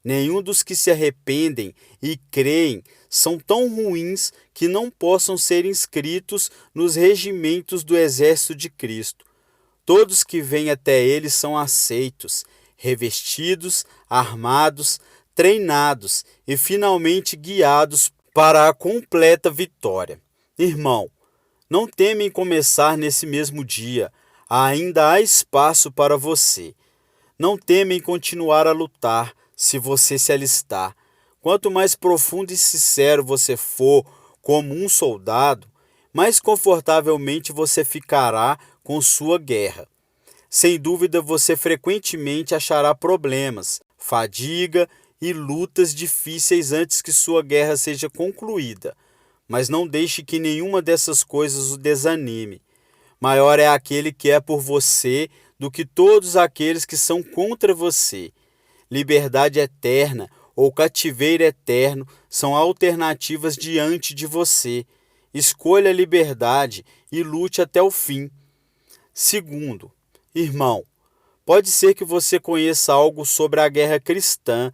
Nenhum dos que se arrependem e creem são tão ruins que não possam ser inscritos nos regimentos do exército de Cristo. Todos que vêm até ele são aceitos, revestidos, armados, treinados e finalmente guiados para a completa vitória. Irmão, não teme em começar nesse mesmo dia, ainda há espaço para você. Não teme em continuar a lutar, se você se alistar. Quanto mais profundo e sincero você for como um soldado, mais confortavelmente você ficará com sua guerra. Sem dúvida, você frequentemente achará problemas, fadiga e lutas difíceis antes que sua guerra seja concluída. Mas não deixe que nenhuma dessas coisas o desanime. Maior é aquele que é por você do que todos aqueles que são contra você. Liberdade eterna ou cativeiro eterno são alternativas diante de você. Escolha a liberdade e lute até o fim. Segundo, irmão, pode ser que você conheça algo sobre a guerra cristã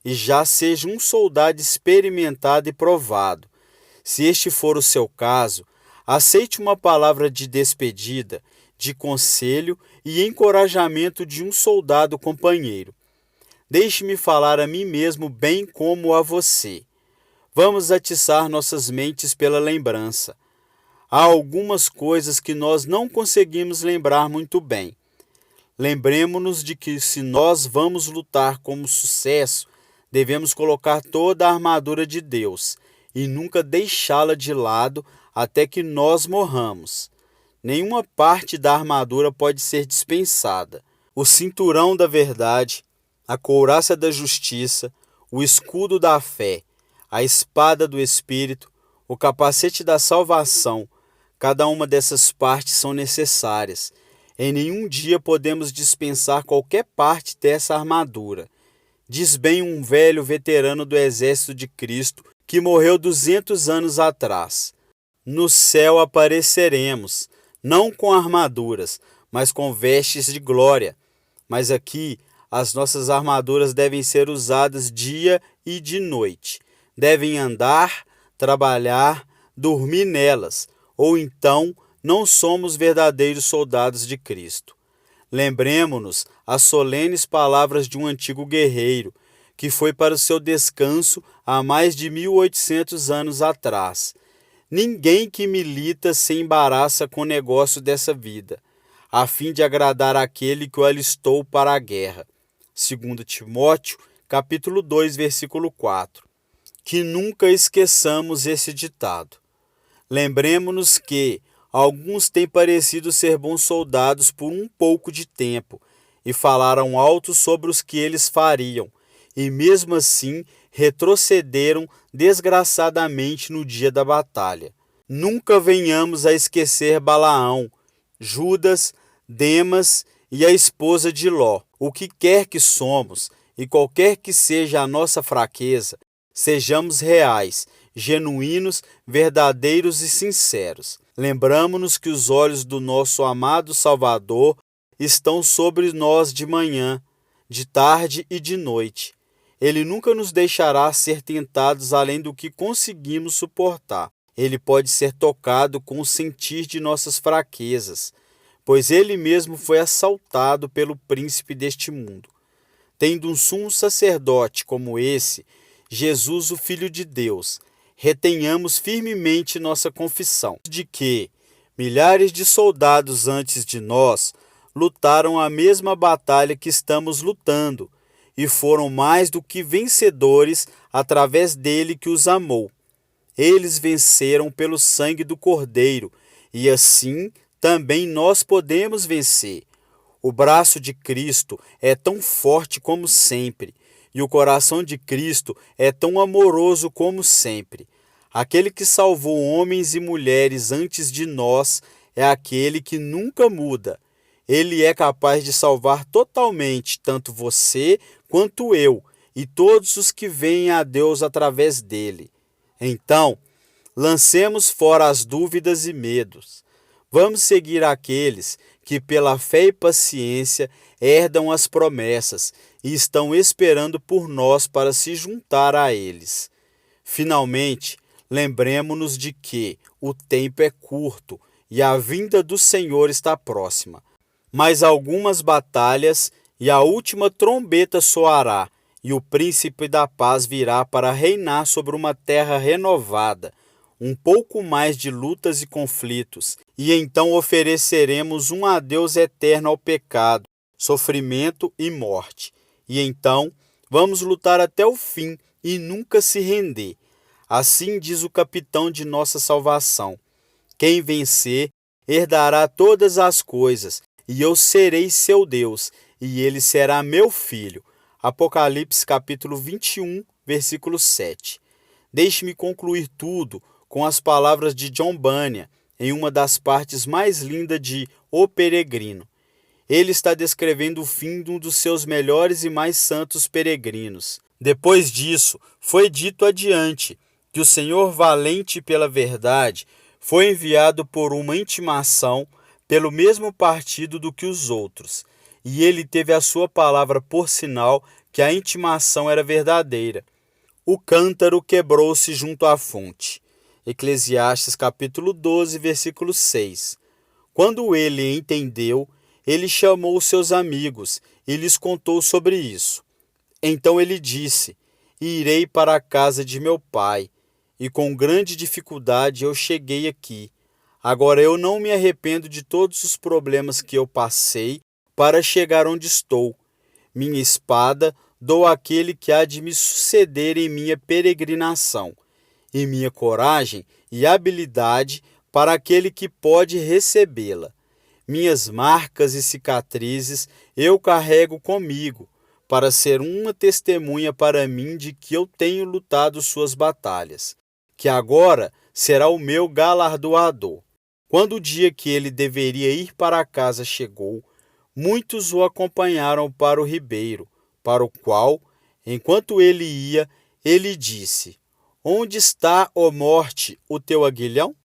e já seja um soldado experimentado e provado. Se este for o seu caso, aceite uma palavra de despedida, de conselho e encorajamento de um soldado companheiro. Deixe-me falar a mim mesmo bem como a você. Vamos atiçar nossas mentes pela lembrança. Há algumas coisas que nós não conseguimos lembrar muito bem. Lembremos-nos de que se nós vamos lutar com sucesso, devemos colocar toda a armadura de Deus e nunca deixá-la de lado até que nós morramos. Nenhuma parte da armadura pode ser dispensada. O cinturão da verdade, a couraça da justiça, o escudo da fé, a espada do Espírito, o capacete da salvação, cada uma dessas partes são necessárias. Em nenhum dia podemos dispensar qualquer parte dessa armadura. Diz bem um velho veterano do exército de Cristo que morreu 200 anos atrás. No céu apareceremos, não com armaduras, mas com vestes de glória. Mas aqui, as nossas armaduras devem ser usadas dia e de noite. Devem andar, trabalhar, dormir nelas, ou então não somos verdadeiros soldados de Cristo. Lembremo-nos as solenes palavras de um antigo guerreiro, que foi para o seu descanso há mais de 1800 anos atrás. Ninguém que milita se embaraça com o negócio dessa vida, a fim de agradar aquele que o alistou para a guerra. 2 Timóteo, capítulo 2, versículo 4. Que nunca esqueçamos esse ditado. Lembremo-nos que alguns têm parecido ser bons soldados por um pouco de tempo e falaram alto sobre os que eles fariam, e mesmo assim retrocederam desgraçadamente no dia da batalha. Nunca venhamos a esquecer Balaão, Judas, Demas e a esposa de Ló. O que quer que somos e qualquer que seja a nossa fraqueza, sejamos reais, genuínos, verdadeiros e sinceros. Lembramo-nos que os olhos do nosso amado Salvador estão sobre nós de manhã, de tarde e de noite. Ele nunca nos deixará ser tentados além do que conseguimos suportar. Ele pode ser tocado com o sentir de nossas fraquezas, pois ele mesmo foi assaltado pelo príncipe deste mundo. Tendo um sumo sacerdote como esse, Jesus, o Filho de Deus, retenhamos firmemente nossa confissão de que milhares de soldados antes de nós lutaram a mesma batalha que estamos lutando e foram mais do que vencedores através dele que os amou. Eles venceram pelo sangue do Cordeiro e assim também nós podemos vencer. O braço de Cristo é tão forte como sempre, e o coração de Cristo é tão amoroso como sempre. Aquele que salvou homens e mulheres antes de nós é aquele que nunca muda. Ele é capaz de salvar totalmente tanto você quanto eu e todos os que veem a Deus através dele. Então, lancemos fora as dúvidas e medos. Vamos seguir aqueles que, pela fé e paciência, herdam as promessas e estão esperando por nós para se juntar a eles. Finalmente, lembremos-nos de que o tempo é curto e a vinda do Senhor está próxima. Mas algumas batalhas e a última trombeta soará, e o príncipe da paz virá para reinar sobre uma terra renovada, um pouco mais de lutas e conflitos, e então ofereceremos um adeus eterno ao pecado, sofrimento e morte. E então vamos lutar até o fim e nunca se render. Assim diz o capitão de nossa salvação: quem vencer herdará todas as coisas, e eu serei seu Deus, e ele será meu filho. Apocalipse capítulo 21, versículo 7. Deixe-me concluir tudo com as palavras de John Bunyan, em uma das partes mais lindas de O Peregrino. Ele está descrevendo o fim de um dos seus melhores e mais santos peregrinos. Depois disso, foi dito adiante que o Senhor, valente pela verdade, foi enviado por uma intimação pelo mesmo partido do que os outros, e ele teve a sua palavra por sinal que a intimação era verdadeira. O cântaro quebrou-se junto à fonte. Eclesiastes capítulo 12, versículo 6. Quando ele entendeu, ele chamou seus amigos e lhes contou sobre isso. Então ele disse: irei para a casa de meu pai, e com grande dificuldade eu cheguei aqui. Agora eu não me arrependo de todos os problemas que eu passei para chegar onde estou. Minha espada dou àquele que há de me suceder em minha peregrinação, e minha coragem e habilidade para aquele que pode recebê-la. Minhas marcas e cicatrizes eu carrego comigo, para ser uma testemunha para mim de que eu tenho lutado suas batalhas, que agora será o meu galardoador. Quando o dia que ele deveria ir para casa chegou, muitos o acompanharam para o ribeiro, para o qual, enquanto ele ia, ele disse: onde está, ó morte, o teu aguilhão?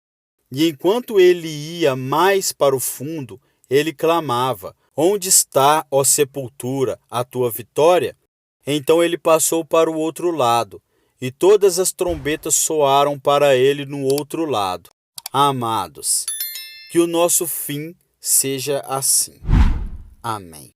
E enquanto ele ia mais para o fundo, ele clamava: onde está, ó sepultura, a tua vitória? Então ele passou para o outro lado, e todas as trombetas soaram para ele no outro lado. Amados, que o nosso fim seja assim. Amém.